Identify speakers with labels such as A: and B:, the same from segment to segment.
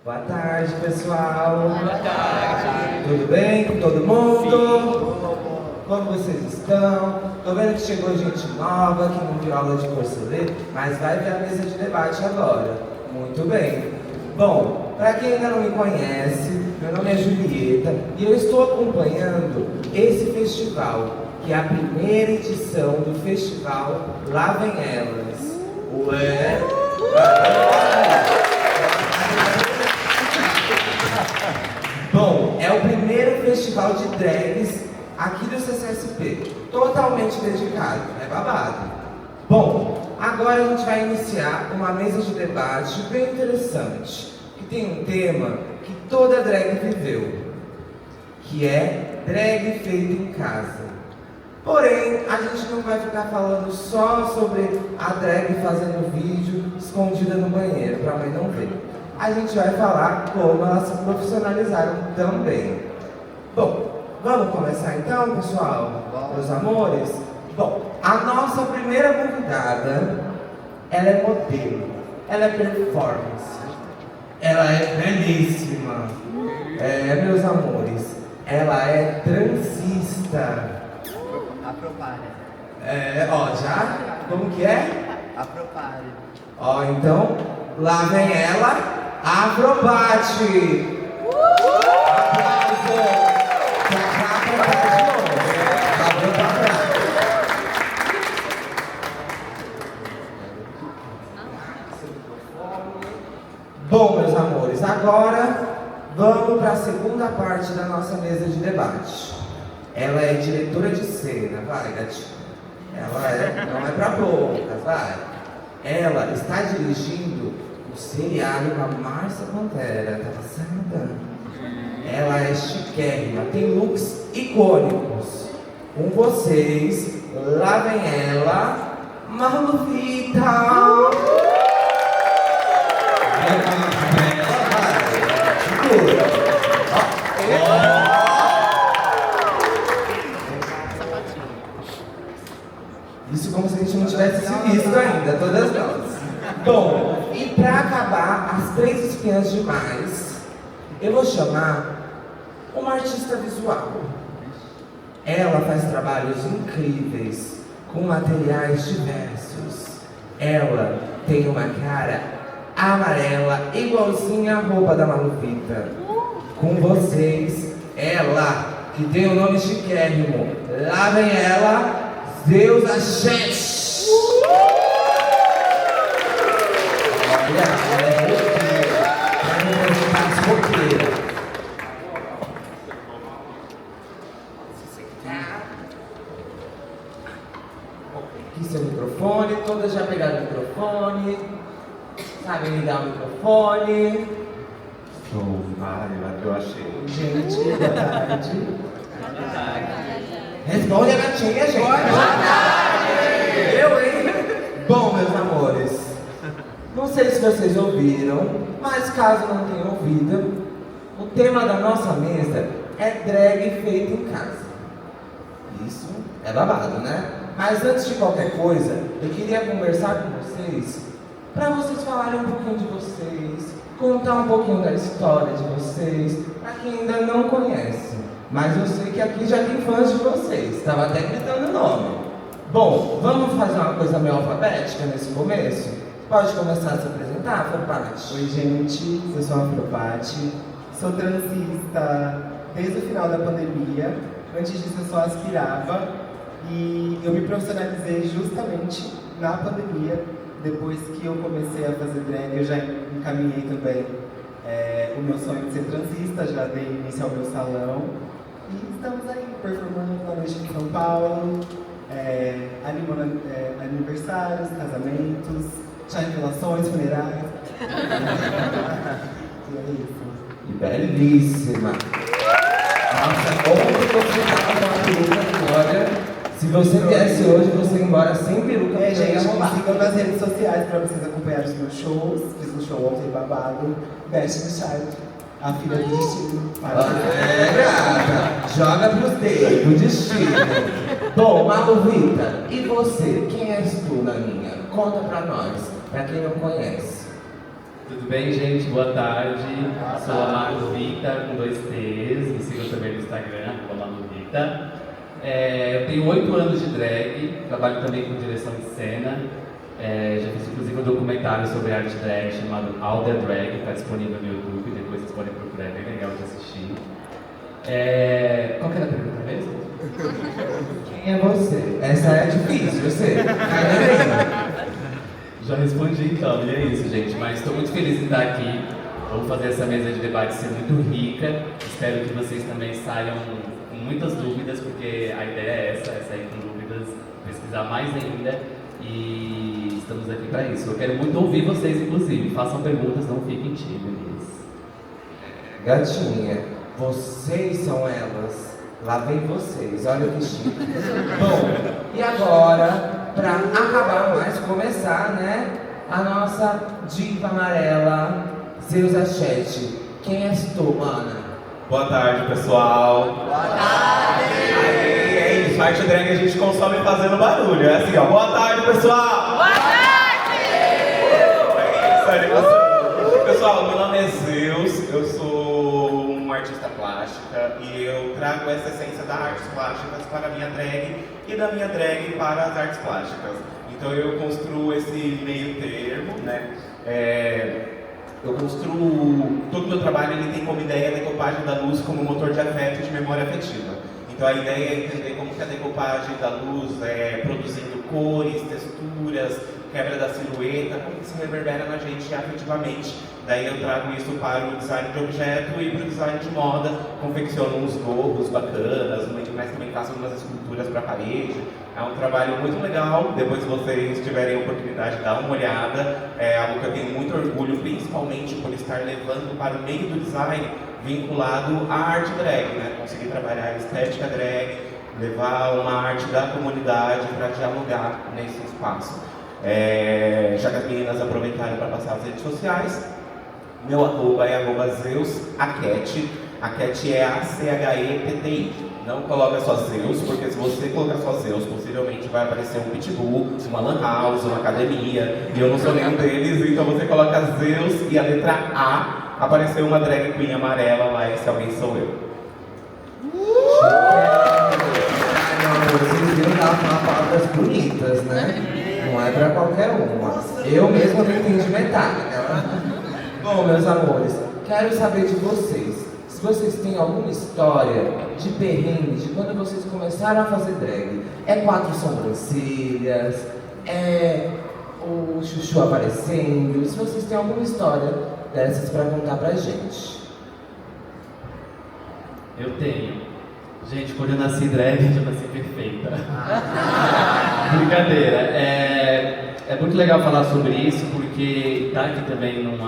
A: Boa tarde, pessoal.
B: Boa tarde.
A: Tudo bem com todo mundo? Como vocês estão? Tô vendo que chegou gente nova, que não viu aula de porcelana, mas vai ver a mesa de debate agora. Muito bem. Bom, para quem ainda não me conhece, meu nome é Julieta e eu estou acompanhando esse festival, que é a primeira edição do festival Lá Vem Elas. Ué? Bom, é o primeiro festival de drags aqui do CCSP, totalmente dedicado, é babado. Bom, agora a gente vai iniciar uma mesa de debate bem interessante, que tem um tema que toda drag viveu, que é drag feita em casa. Porém, a gente não vai ficar falando só sobre a drag fazendo vídeo escondida no banheiro, pra mãe não ver. A gente vai falar como elas se profissionalizaram também. Bom, vamos começar então, pessoal? Meus amores? Bom, a nossa primeira convidada, ela é modelo, ela é performance, ela é belíssima. Meus amores, ela é transista.
B: Apropare.
A: Já? Como que é?
B: Apropare.
A: Então, lá vem ela. Afrobate! Aplauso! Bom, meus amores, agora vamos para a segunda parte da nossa mesa de debate. Ela é diretora de cena, vai, gatinho. Não é pra poucas, vai. Ela está dirigindo o seriado com a Márcia Pantera, tá passada? Ela é chiquérrima, tem looks icônicos. Com vocês, lá vem ela, Malu Vital. Isso como se a gente não tivesse se visto ainda, todas nós. Bom, e para acabar as três espiãs demais, eu vou chamar uma artista visual. Ela faz trabalhos incríveis, com materiais diversos. Ela tem uma cara amarela, igualzinha a roupa da Maluvita. Com vocês, ela, que tem o nome chiquérrimo. Lá vem ela, Deusa Chess. Olha, ela é roqueira. Ela é roqueira. Aqui seu microfone, todas já pegaram o microfone. Sabem ligar o microfone.
C: Sou Mário, eu achei.
A: Gente, boa tarde. Responde a gatinha, gente. Boa tarde! Eu, hein? Bom, meus amores, não sei se vocês ouviram, mas caso não tenham ouvido, o tema da nossa mesa é drag feita em casa. Isso é babado, né? Mas antes de qualquer coisa, eu queria conversar com vocês, para vocês falarem um pouquinho de vocês, contar um pouquinho da história de vocês, para quem ainda não conhece. Mas eu sei que aqui já tem fãs de vocês, estava até gritando o nome. Bom, vamos fazer uma coisa meio alfabética nesse começo? Pode começar a se apresentar, Afropate?
D: Oi, gente, eu sou a Afropate, sou transista desde o final da pandemia. Antes disso eu só aspirava e eu me profissionalizei justamente na pandemia. Depois que eu comecei a fazer drag, eu já encaminhei também o meu sonho de ser transista, já dei início ao meu salão. E estamos aí performando na noite em São Paulo, animando aniversários, casamentos, chá revelações, funerais. E é isso.
A: E belíssima! Nossa, ontem você estava com a peruca, olha. Se você viesse hoje, você ia embora sem peruca.
D: Gente, me sigam nas redes sociais para vocês acompanharem os meus shows. Fiz um show ontem babado, Best no Chart, a filha do destino.
A: Gata, joga pros dedos, do destino. Bom, Maluvita, e você? Quem és tu, Naninha? Conta pra nós, pra quem não conhece.
E: Tudo bem, gente? Boa tarde. Sou a Manu Vita, com 2 T's. Me sigam também no Instagram, a Manu Vita. Eu tenho 8 anos de drag, trabalho também com direção de cena. Já fiz inclusive um documentário sobre arte drag chamado All the Drag, está disponível no YouTube, depois vocês podem procurar, é bem legal de assistir. Qual que era a pergunta mesmo?
A: Quem é você? Essa é difícil, eu sei.
E: Já respondi então, e é isso, gente. Mas estou muito feliz em estar aqui. Vamos fazer essa mesa de debate ser muito rica. Espero que vocês também saiam com muitas dúvidas, porque a ideia é sair com dúvidas, pesquisar mais ainda. E estamos aqui para isso. Eu quero muito ouvir vocês, inclusive. Façam perguntas, não fiquem tímidos.
A: Gatinha, vocês são elas. Lá vem vocês, olha que chique. Bom, e agora, para acabar mais, começar, né? A nossa diva amarela, Zeus Achete. Quem és tu, mana?
C: Boa tarde, pessoal.
B: Boa tarde!
C: Aí, é isso, arte drag a gente consome fazendo barulho. É assim, ó. Boa tarde, pessoal!
B: Boa tarde!
C: É isso, animação. Pessoal, meu nome é Zeus, eu sou um artista plástica e eu trago essa essência das artes plásticas para a minha drag e da minha drag para as artes plásticas. Então eu construo esse meio termo, né? Eu construo, todo o meu trabalho ele tem como ideia a decopagem da luz como motor de afeto e de memória afetiva. Então a ideia é entender como que a decopagem da luz é produzindo cores, texturas, quebra da silhueta, como que se reverbera na gente afetivamente. Daí eu trago isso para o design de objeto e para o design de moda, confecciono uns gorros bacanas, mas também faço umas esculturas para a parede. É um trabalho muito legal, depois se vocês tiverem a oportunidade de dar uma olhada, é algo que eu tenho muito orgulho, principalmente por estar levando para o meio do design vinculado à arte drag, né? Conseguir trabalhar a estética drag, levar uma arte da comunidade para dialogar nesse espaço. Já que as meninas aproveitaram para passar as redes sociais, meu arroba é @ZeusAquete. A Cat é ACHETTI. Não coloca só Zeus, porque se você colocar só Zeus, possivelmente vai aparecer um pitbull, uma lan house, uma academia, e eu não sou nenhum deles, então você coloca Zeus e a letra A, apareceu uma drag queen amarela lá, esse alguém sou eu.
A: Vocês viram lá falar palavras bonitas, né? Não é pra qualquer uma. Eu mesmo não entendi metade, né? Bom, meus amores, quero saber de vocês. Se vocês têm alguma história de perrengue de quando vocês começaram a fazer drag. É 4 sobrancelhas, é o chuchu aparecendo. Se vocês têm alguma história dessas pra contar pra gente.
E: Eu tenho. Gente, quando eu nasci drag, eu nasci perfeita. Brincadeira. É muito legal falar sobre isso, porque tá aqui também num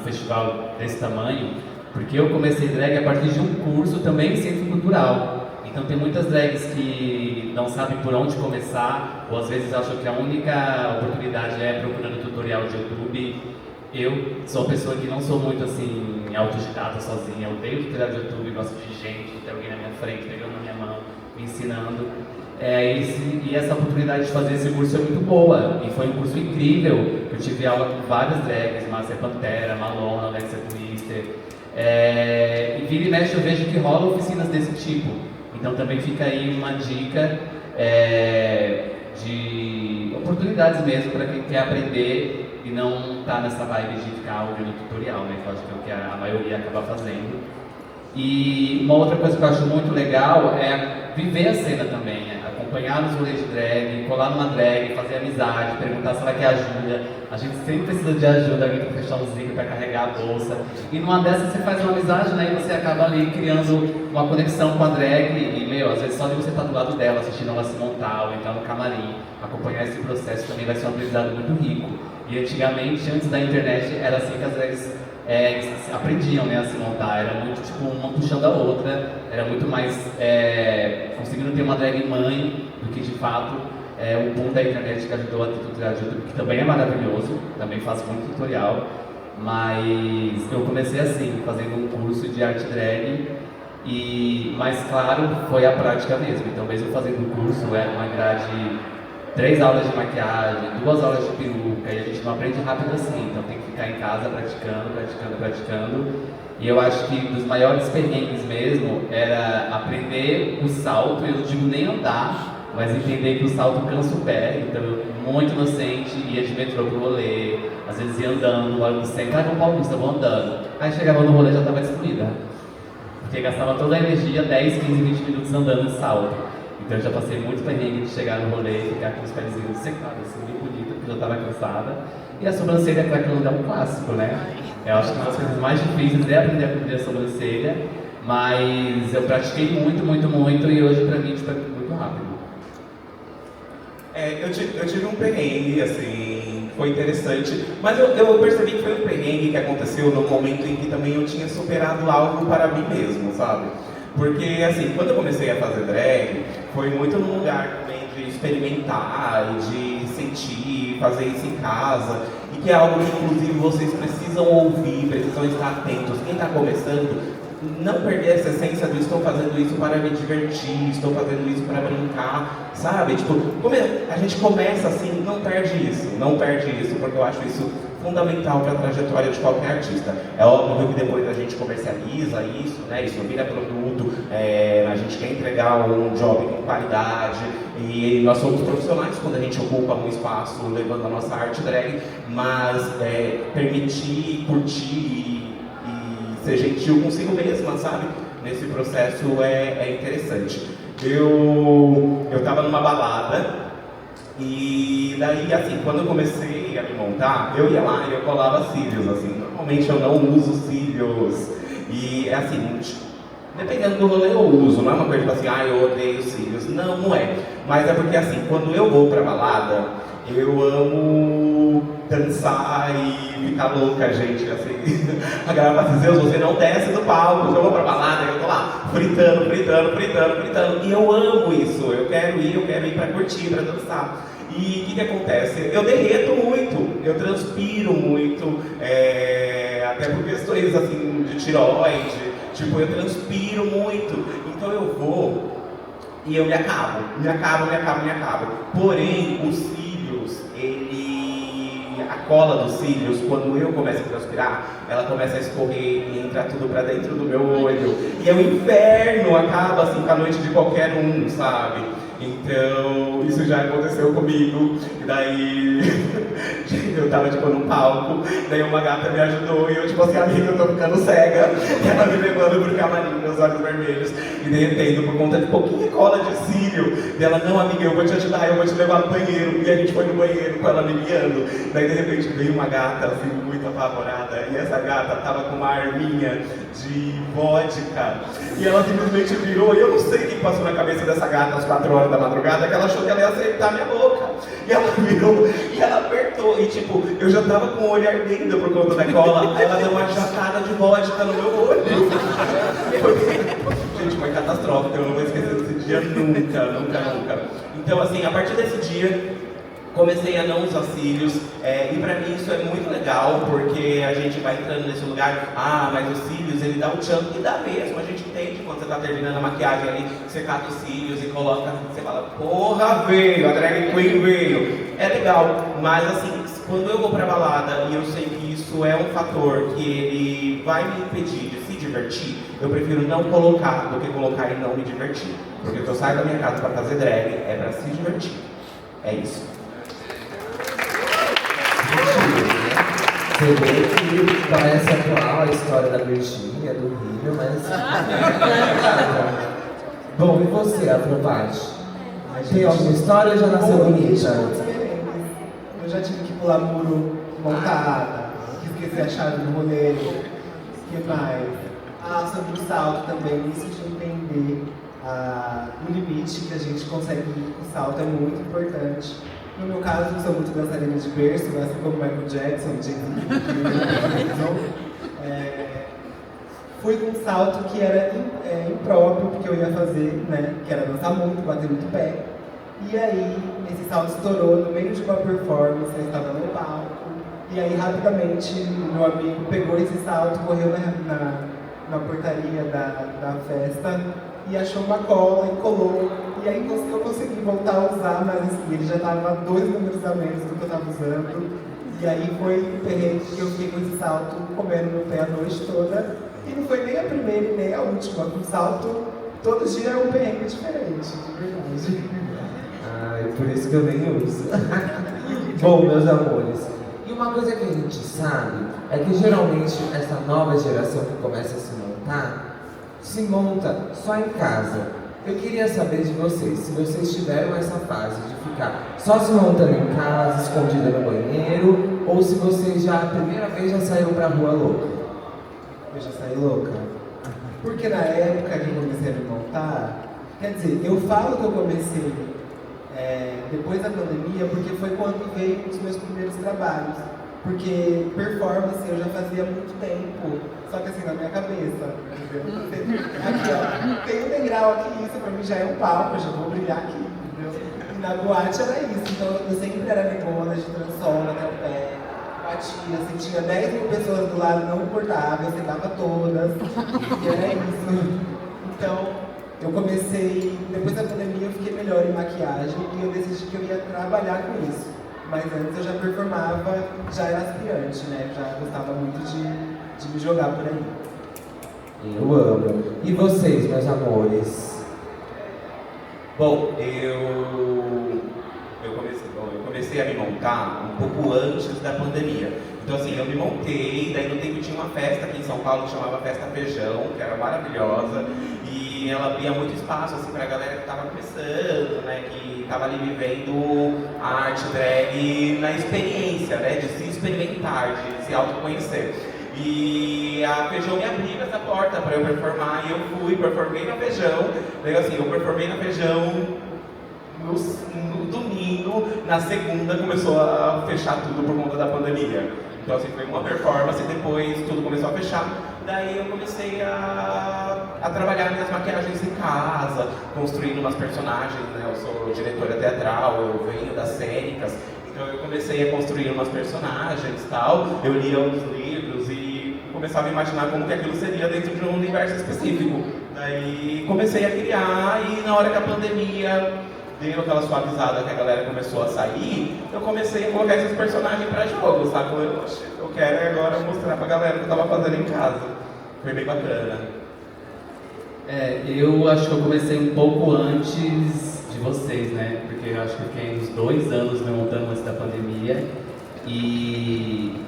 E: festival desse tamanho, porque eu comecei drag a partir de um curso também em centro cultural. Então tem muitas drags que não sabem por onde começar, ou às vezes acham que a única oportunidade é procurando tutorial de YouTube. Eu sou uma pessoa que não sou muito assim autodidata sozinha, eu tenho tutorial de YouTube, gosto de gente, ter alguém na minha frente, pegando na minha mão, me ensinando. E essa oportunidade de fazer esse curso é muito boa, e foi um curso incrível. Eu tive aula com várias drags, Márcia Pantera, Malona, Alexia Twister. E vira e mexe eu vejo que rolam oficinas desse tipo. Então também fica aí uma dica de oportunidades mesmo para quem quer aprender e não tá nessa vibe de ficar ouvindo tutorial, né? Que eu acho que é o que a maioria acaba fazendo. E uma outra coisa que eu acho muito legal é viver a cena também, acompanhar os rolês de drag, colar numa drag, fazer amizade, perguntar se ela quer ajuda. A gente sempre precisa de ajuda, alguém para fechar um zíper, para carregar a bolsa. E numa dessas você faz uma amizade, né? E você acaba ali criando uma conexão com a drag. E, às vezes só de você estar do lado dela, assistindo ela se montar, ou entrar no camarim, acompanhar esse processo também vai ser um aprendizado muito rico. E antigamente, antes da internet, era assim que as drags aprendiam, né, a se montar. Era muito tipo uma puxando a outra, era muito mais conseguindo ter uma drag mãe do que de fato o boom da internet que ajudou a ter tutorial de YouTube, que também é maravilhoso, também faço muito tutorial, mas eu comecei assim, fazendo um curso de arte drag, mas claro, foi a prática mesmo. Então mesmo fazendo o curso, era uma grade 3 aulas de maquiagem, 2 aulas de peruca, e a gente não aprende rápido assim, então tem que ficar em casa praticando. E eu acho que dos maiores perrengues mesmo era aprender o salto, eu não digo nem andar, mas entender que o salto cansa o pé, então eu, muito inocente, ia de metrô pro rolê, às vezes ia andando, no centro, vou Paulista, vou andando. Aí chegava no rolê e já estava destruída, porque gastava toda a energia, 10, 15, 20 minutos andando de salto. Então eu já passei muito perrengue de chegar no rolê e ficar com os pezinhos secados, assim, bem bonito, porque eu já estava cansada. E a sobrancelha para aquilo é um clássico, né? Eu acho que uma das coisas mais difíceis é aprender a cobrir a sobrancelha, mas eu pratiquei muito e hoje pra mim isso é muito rápido.
C: Eu tive um perrengue, assim, foi interessante, mas eu percebi que foi um perrengue que aconteceu no momento em que também eu tinha superado algo para mim mesmo, sabe? Porque, assim, quando eu comecei a fazer drag, foi muito num lugar também de experimentar e de sentir, fazer isso em casa, e que é algo que, inclusive, vocês precisam ouvir, precisam estar atentos. Quem está começando, não perder essa essência do estou fazendo isso para me divertir, estou fazendo isso para brincar, sabe? Tipo, a gente começa assim, não perde isso, porque eu acho isso fundamental para a trajetória de qualquer artista. É óbvio que depois a gente comercializa isso, né? Isso vira produto, a gente quer entregar um job com qualidade, e nós somos profissionais quando a gente ocupa um espaço levando a nossa arte drag, mas permitir, curtir e ser gentil consigo mesma, sabe? Nesse processo é interessante. Eu tava numa balada e daí, assim, quando eu comecei a me montar, eu ia lá e eu colava cílios, assim. Normalmente eu não uso cílios e, assim, dependendo do rolê eu uso, não é uma coisa tipo assim, eu odeio cílios. Não é. Mas é porque, assim, quando eu vou pra balada, eu amo dançar e ficar louca, gente, assim. A galera fala assim, Zeus, você não desce do palco, eu vou pra balada, eu tô lá fritando. E eu amo isso, eu quero ir pra curtir, pra dançar. E o que acontece? Eu derreto muito, eu transpiro muito, até por questões, assim, de tireoide, tipo, eu transpiro muito. Então eu vou e eu me acabo. Porém, os cílios, a cola dos cílios, quando eu começo a transpirar, ela começa a escorrer e entra tudo pra dentro do meu olho. E é um inferno, acaba assim com a noite de qualquer um, sabe? Então, isso já aconteceu comigo. E daí, eu tava tipo num palco, daí uma gata me ajudou e eu tipo assim, amiga, eu tô ficando cega. E ela me levando pro camarim, meus olhos vermelhos, e derretendo por conta de pouquinha cola de cílio. E ela, não, amiga, eu vou te ajudar, eu vou te levar no banheiro. E a gente foi no banheiro com ela me guiando. Daí de repente veio uma gata assim, muito apavorada. E essa gata tava com uma arminha de vodka. E ela simplesmente virou, e eu não sei o que passou na cabeça dessa gata às 4 horas da madrugada, que ela achou que ela ia acertar minha boca. E ela virou e ela apertou. E tipo, eu já tava com o olho ardendo por conta da cola. Aí ela deu uma jatada de vodka no meu olho. Gente, foi catastrófico. Eu não vou esquecer desse dia nunca. Então, assim, a partir desse dia, comecei a não usar cílios, e pra mim isso é muito legal, porque a gente vai entrando nesse lugar, mas os cílios, ele dá um tchan, e dá mesmo, a gente entende quando você tá terminando a maquiagem ali, você cata os cílios e coloca, você fala, porra, veio, a drag queen veio, é legal, mas assim, quando eu vou pra balada e eu sei que isso é um fator que ele vai me impedir de se divertir, eu prefiro não colocar do que colocar e não me divertir, porque eu saio da minha casa pra fazer drag, é pra se divertir, é isso.
A: Você vê que parece atual a história da Virgínia, do Rio, mas... Bom, e você, Afropati? Tem alguma história ou já nasceu bonita?
D: Eu já tive que pular muro montada, que esqueci a chave no rolê. O que mais? Sobre o salto também, isso de entender o limite que a gente consegue ir com o salto é muito importante. No meu caso, eu sou muito dançarina de berço, assim como Michael Jackson, fui com um salto que era impróprio, porque eu ia fazer, né? Que era dançar muito, bater muito pé. E aí, esse salto estourou no meio de uma performance, eu estava no palco. E aí, rapidamente, meu amigo pegou esse salto, correu na portaria da festa e achou uma cola e colou E aí eu consegui voltar a usar, mas assim, ele já estava 2 números a menos do que eu estava usando. E aí foi um perrengue que eu fiquei com esse salto comendo no pé a noite toda. E não foi nem a primeira e nem a última. O salto, todo dia é um perrengue diferente, de verdade.
A: Ai, por isso que eu nem uso. Bom, meus amores, e uma coisa que a gente sabe é que geralmente essa nova geração que começa a se monta só em casa. Eu queria saber de vocês, se vocês tiveram essa fase de ficar só se montando em casa, escondida no banheiro, ou se vocês já, a primeira vez, já saíram pra rua louca.
D: Eu já saí louca. Porque na época que eu comecei a me montar, quer dizer, eu falo que eu comecei depois da pandemia, porque foi quando veio os meus primeiros trabalhos. Porque performance eu já fazia há muito tempo, só que assim, na minha cabeça, entendeu? Aqui, ó, tem um degrau aqui, isso pra mim já é um palco, eu já vou brilhar aqui, entendeu? E na boate era isso, então eu sempre era negona, de transona até o pé, batia, assim, tinha 10 mil pessoas do lado, não importava, eu sentava todas, e era isso. Então, eu comecei, depois da pandemia eu fiquei melhor em maquiagem e eu decidi que eu ia trabalhar com isso. Mas antes eu já performava, já era aspirante, né? Já gostava muito de me jogar por aí.
A: Eu amo. E vocês, meus amores?
C: Bom, eu comecei a me montar um pouco antes da pandemia. Então assim, eu me montei, daí no tempo tinha uma festa aqui em São Paulo que chamava Festa Feijão, que era maravilhosa, e ela abria muito espaço assim pra galera que estava começando, né, que estava ali vivendo a arte drag na experiência, né, de se experimentar, de se autoconhecer. E a Feijão me abriu essa porta para eu performar, e eu performei na Feijão, daí assim, eu performei na Feijão no domingo, na segunda começou a fechar tudo por conta da pandemia. Então assim, foi uma performance, depois tudo começou a fechar. Daí eu comecei a trabalhar minhas maquiagens em casa, construindo umas personagens, né? Eu sou diretora teatral, eu venho das cênicas, então eu comecei a construir umas personagens e tal. Eu lia uns livros e começava a imaginar como que aquilo seria dentro de um universo específico. Daí comecei a criar, e na hora que a pandemia deu aquela suavizada que a galera começou a sair, eu comecei a colocar esses personagens pra jogo, sabe? Eu quero agora mostrar pra galera o que eu tava fazendo em casa. Foi bem bacana.
E: Eu acho que eu comecei um pouco antes de vocês, né? Porque eu acho que eu fiquei uns 2 anos me montando antes da pandemia. E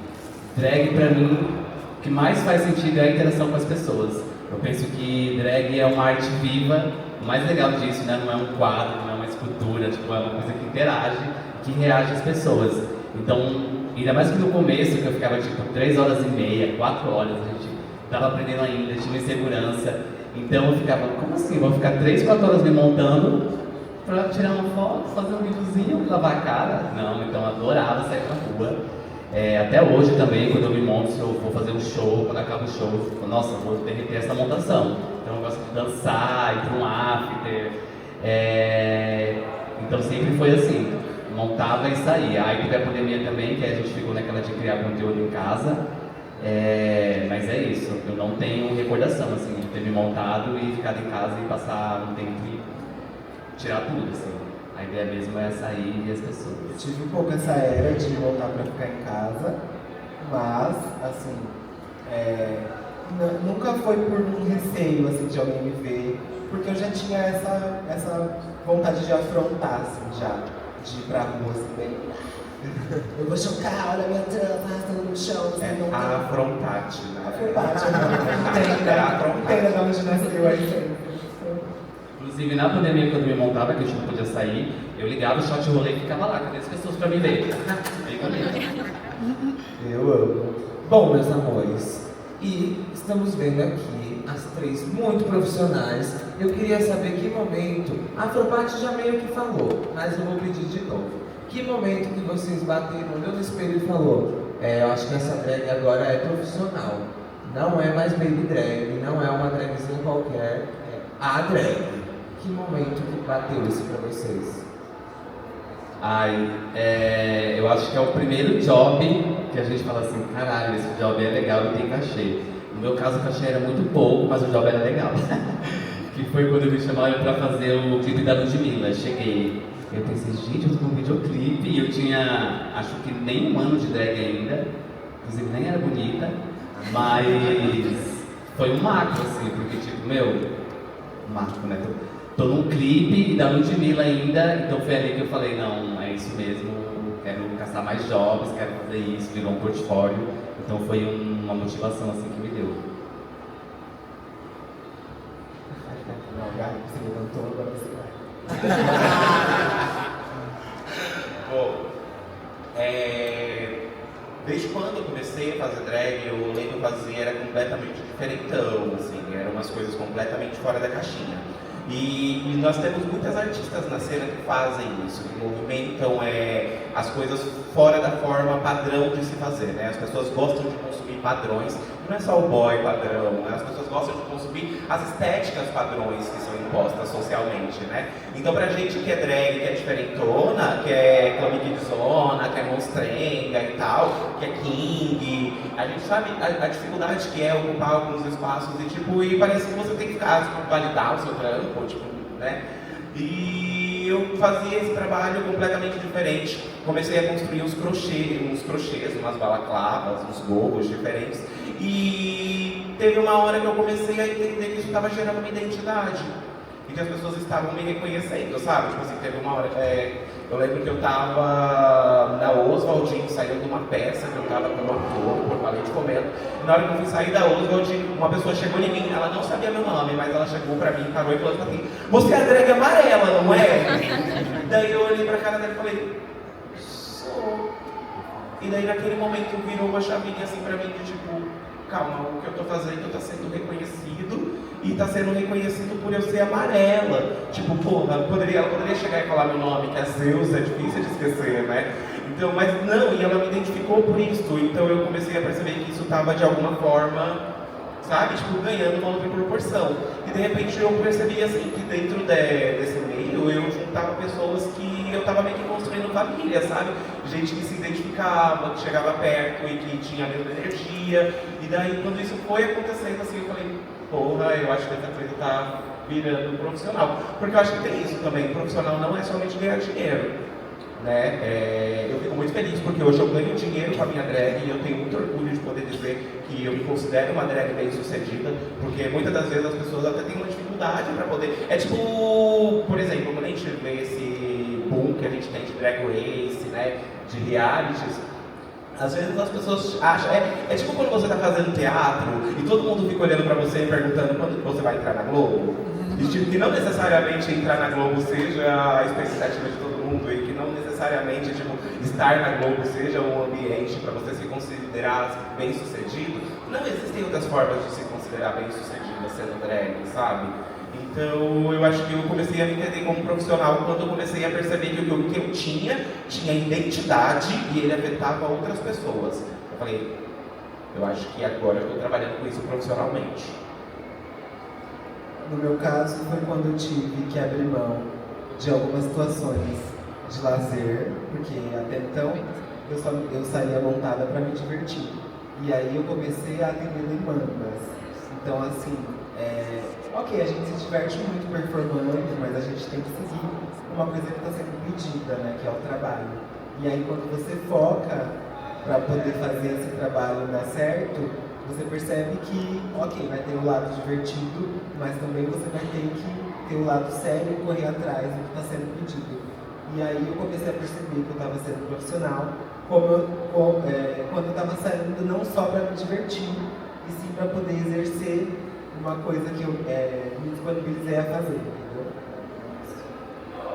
E: drag pra mim, o que mais faz sentido é a interação com as pessoas. Eu penso que drag é uma arte viva. O mais legal disso, né, não é um quadro, não é uma escultura, tipo, é uma coisa que interage, que reage às pessoas. Então, ainda mais que no começo, que eu ficava tipo 3 horas e meia, 4 horas, a gente estava aprendendo ainda, tinha uma insegurança. Então eu ficava, como assim? Vou ficar 3, 4 horas me montando pra tirar uma foto, fazer um videozinho, lavar a cara? Não, então eu adorava sair pra rua. Até hoje também, quando eu me monto, se eu vou fazer um show, quando acaba o show, eu fico, nossa, vou derreter essa montação. Então eu gosto de dançar, ir para um after. Então sempre foi assim, montava e saía. Aí teve a pandemia também, que a gente ficou naquela de criar conteúdo em casa. Mas é isso, eu não tenho recordação assim, de ter me montado e ficado em casa e passar um tempo e tirar tudo, assim. A ideia mesmo é sair e as pessoas.
D: Eu tive um pouco essa era de voltar pra ficar em casa, mas, assim, nunca foi por um receio, assim, de alguém me ver, porque eu já tinha essa vontade de afrontar, assim, já, de ir pra rua, assim, bem... Eu vou chocar, olha a minha trança arrastando no chão, você não tem...
C: Afrontate, né?
D: Afrontate, entenda de onde nasceu aí.
E: Inclusive, na pandemia, quando eu me montava, que a gente não podia sair, eu ligava o shot rolê e ficava lá, cadê as pessoas pra me ver?
A: Eu amo. Bom, meus amores, e estamos vendo aqui as 3 muito profissionais. Eu queria saber que momento, a Afropate já meio que falou, mas eu vou pedir de novo. Que momento que vocês bateram, olhou no espelho e falou, eu acho que essa drag agora é profissional. Não é mais baby drag, não é uma dragzinha qualquer, é a drag. Que momento que bateu isso pra vocês?
E: Eu acho que é o primeiro job que a gente fala assim, caralho, esse job é legal e tem cachê. No meu caso, o cachê era muito pouco, mas o job era legal. Que que foi quando me chamaram pra fazer o clipe da Ludmilla. Cheguei, eu pensei, gente, eu tô com um videoclipe e eu tinha, acho que nem 1 ano de drag ainda, inclusive nem era bonita, mas foi um marco, assim, porque tipo, marco, né? Tô num clipe da Ludmilla ainda, então foi ali que eu falei, não, é isso mesmo, quero caçar mais jobs, quero fazer isso, virou um portfólio, então foi uma motivação assim que me deu.
D: Não, Gabi, você levantou, agora você vai.
C: Bom, desde quando eu comecei a fazer drag, eu lembro que eu fazia era completamente diferentão, assim, eram umas coisas completamente fora da caixinha. E nós temos muitas artistas na cena que fazem isso, que movimentam as coisas fora da forma padrão de se fazer, né? As pessoas gostam de consumir padrões, não é só o boy padrão, né? As pessoas gostam de consumir as estéticas padrões que são impostas socialmente, né? Então pra gente que é drag, que é diferentona, que é club kidzona, que é monstrenga e tal, que é king, a gente sabe a dificuldade que é ocupar alguns espaços e parece que você tem que ficar, validar o seu trampo, né? E eu fazia esse trabalho completamente diferente. Comecei a construir uns crochês, umas balaclavas, uns gorros diferentes. E teve uma hora que eu comecei a entender que isso estava gerando uma identidade. E que as pessoas estavam me reconhecendo, sabe? Tipo assim, teve uma hora... eu lembro que eu tava na Oswald, saindo de uma peça, que eu tava com um ator, por Valente Comendo. E na hora que eu fui sair da Oswald, uma pessoa chegou em mim, ela não sabia meu nome, mas ela chegou pra mim, parou e falou assim, você é a drag amarela, não é? Daí eu olhei pra cara dela e falei, sou. E daí naquele momento virou uma chavinha assim pra mim, de tipo, calma, o que eu tô fazendo tá sendo reconhecido e tá sendo reconhecido por eu ser amarela. Tipo, porra, ela poderia chegar e falar meu nome, que é Zeus, é difícil de esquecer, né? Então, mas não, e ela me identificou por isso. Então eu comecei a perceber que isso tava de alguma forma, sabe, tipo, ganhando uma outra proporção. E de repente eu percebi assim que dentro desse meio eu juntava pessoas que eu tava meio que construindo família, sabe? Gente que se identificava, que chegava perto e que tinha a mesma energia. E daí quando isso foi acontecendo assim, eu falei, porra, eu acho que essa coisa tá virando profissional. Porque eu acho que tem isso também, profissional não é somente ganhar dinheiro, né? Eu fico muito feliz porque hoje eu ganho dinheiro com a minha drag e eu tenho muito orgulho de poder dizer que eu me considero uma drag bem sucedida, porque muitas das vezes as pessoas até têm uma dificuldade para poder... É tipo, por exemplo, quando a gente vê esse boom que a gente tem de drag race, né, de realities, às vezes as pessoas acham... É tipo quando você está fazendo teatro e todo mundo fica olhando para você e perguntando quando você vai entrar na Globo. E tipo, que não necessariamente entrar na Globo seja a expectativa de todo mundo e que não necessariamente tipo, estar na Globo seja um ambiente para você se considerar bem sucedido. Não existem outras formas de se considerar bem sucedido sendo drag, sabe? Então eu acho que eu comecei a me entender como profissional quando eu comecei a perceber que o que eu tinha identidade e ele afetava outras pessoas. Eu falei, eu acho que agora eu estou trabalhando com isso profissionalmente.
D: No meu caso, foi quando eu tive que abrir mão de algumas situações de lazer, porque até então eu saía montada para me divertir. E aí eu comecei a atender demandas. Então, assim, ok, a gente se diverte muito performando, mas a gente tem que seguir uma coisa que está sendo pedida, né, que é o trabalho. E aí, quando você foca para poder fazer esse trabalho dar certo, você percebe que, ok, vai ter o lado divertido, mas também você vai ter que ter o lado sério e correr atrás do que está sendo pedido. E aí eu comecei a perceber que eu estava sendo profissional quando eu estava saindo não só para me divertir, e sim para poder exercer uma coisa que eu me disponibilizei a fazer, entendeu?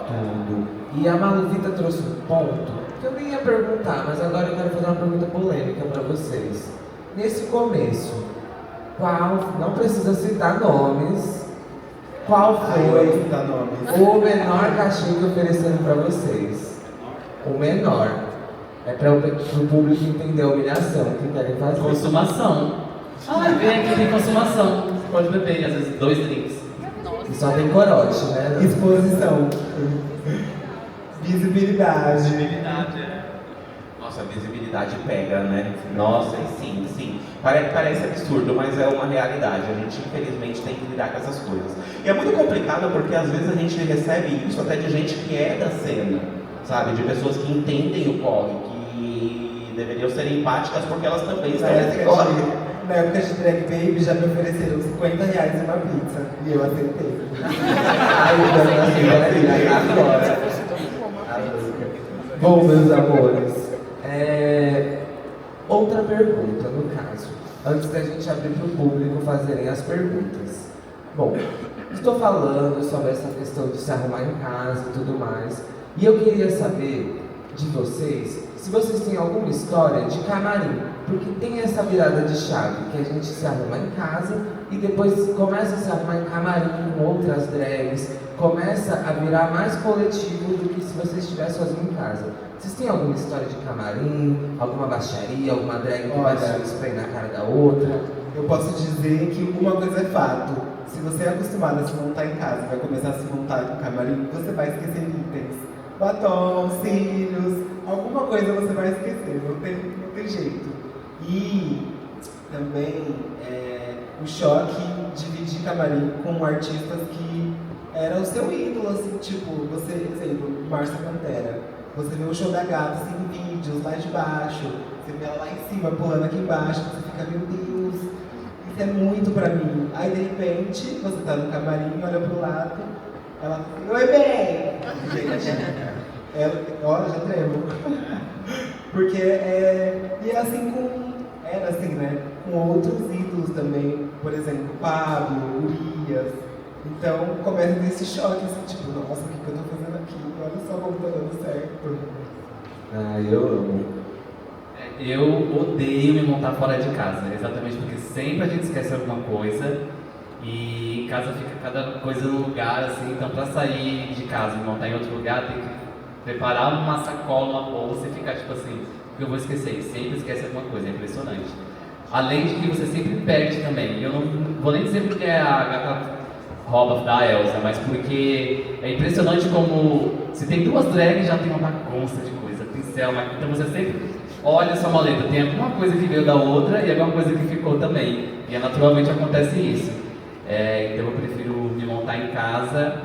A: Tudo. E a Maluvita trouxe um ponto que eu nem ia perguntar, mas agora eu quero fazer uma pergunta polêmica para vocês. Nesse começo, não precisa citar nomes, qual foi o menor cachê que ofereceram para vocês? O menor. É para o público entender a humilhação que querem fazer.
E: Consumação. Vem aqui, tem consumação. Você pode beber, às vezes 2 drinks.
A: E só tem corote, né?
D: Exposição. Visibilidade.
C: Nossa, Nossa, a visibilidade pega, né? Nossa, e sim, sim. Parece absurdo, mas é uma realidade. A gente, infelizmente, tem que lidar com essas coisas. E é muito complicado porque, às vezes, a gente recebe isso até de gente que é da cena, sabe? De pessoas que entendem o corre, que deveriam ser empáticas porque elas também estão nesse corre.
D: Na época de Drag Baby já me ofereceram R$50 em uma pizza e eu aceitei.
A: Agora. Bom, meus amores, outra pergunta, no caso, antes da gente abrir para o público fazerem as perguntas. Bom, estou falando sobre essa questão de se arrumar em casa e tudo mais, e eu queria saber de vocês se vocês têm alguma história de camarim, porque tem essa virada de chave, que a gente se arruma em casa e depois começa a se arrumar em camarim com outras drags, começa a virar mais coletivo do que se você estiver sozinho em casa. Vocês têm alguma história de camarim, alguma baixaria, alguma drag que vai se spray na cara da outra?
D: Eu posso dizer que uma coisa é fato. Se você é acostumado a se montar em casa e vai começar a se montar com camarim, você vai esquecer itens. Batom, cílios, alguma coisa você vai esquecer, não tem jeito. E também o choque de dividir camarim com artistas que era o seu ídolo, assim, tipo, você, exemplo, Márcia Pantera. Você vê o show da gata assim, em vídeos lá de baixo, você vê ela lá em cima, pulando aqui embaixo, você fica, meu Deus, isso é muito pra mim. Aí de repente, você tá no camarim, olha pro lado, ela fala, oi bem! Ela, ó, já tremo. Porque e assim era assim, né? Com outros ídolos também, por exemplo, Pablo, Urias. Então começa a ter esse choque, assim, tipo, nossa, o que eu tô fazendo aqui? Olha só como tá dando certo.
A: Ah, eu amo.
E: Eu odeio me montar fora de casa, exatamente porque sempre a gente esquece alguma coisa e em casa fica cada coisa no lugar, assim, então pra sair de casa e montar em outro lugar tem que preparar uma sacola, uma bolsa e ficar tipo assim, porque eu vou esquecer, sempre esquece alguma coisa, é impressionante. Além de que você sempre perde também, eu não vou nem dizer porque é a gata rouba da Elsa, mas porque é impressionante como se tem duas drags já tem uma bagunça de coisa, pincel, então você sempre olha a sua maleta, tem alguma coisa que veio da outra e alguma coisa que ficou também, e naturalmente acontece isso. Então eu prefiro me montar em casa,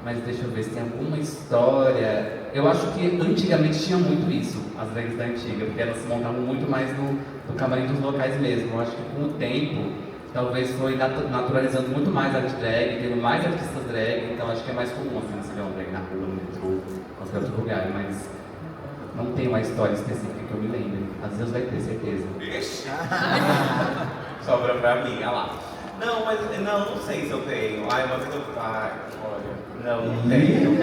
E: mas deixa eu ver se tem alguma história. Eu acho que antigamente tinha muito isso, as drags da antiga, porque elas se montavam muito mais no camarim dos locais mesmo. Eu acho que com o tempo, talvez foi naturalizando muito mais a arte drag, tendo mais artistas drag, então acho que é mais comum assim, você ver uma drag na rua, no metrô, qualquer outro lugar, mas não tem uma história específica que eu me lembre. Às vezes vai ter certeza.
C: Ixi. Sobra pra mim, olha lá. Não, mas não sei se eu tenho. Ai, mas eu. Ai, olha. Não tenho.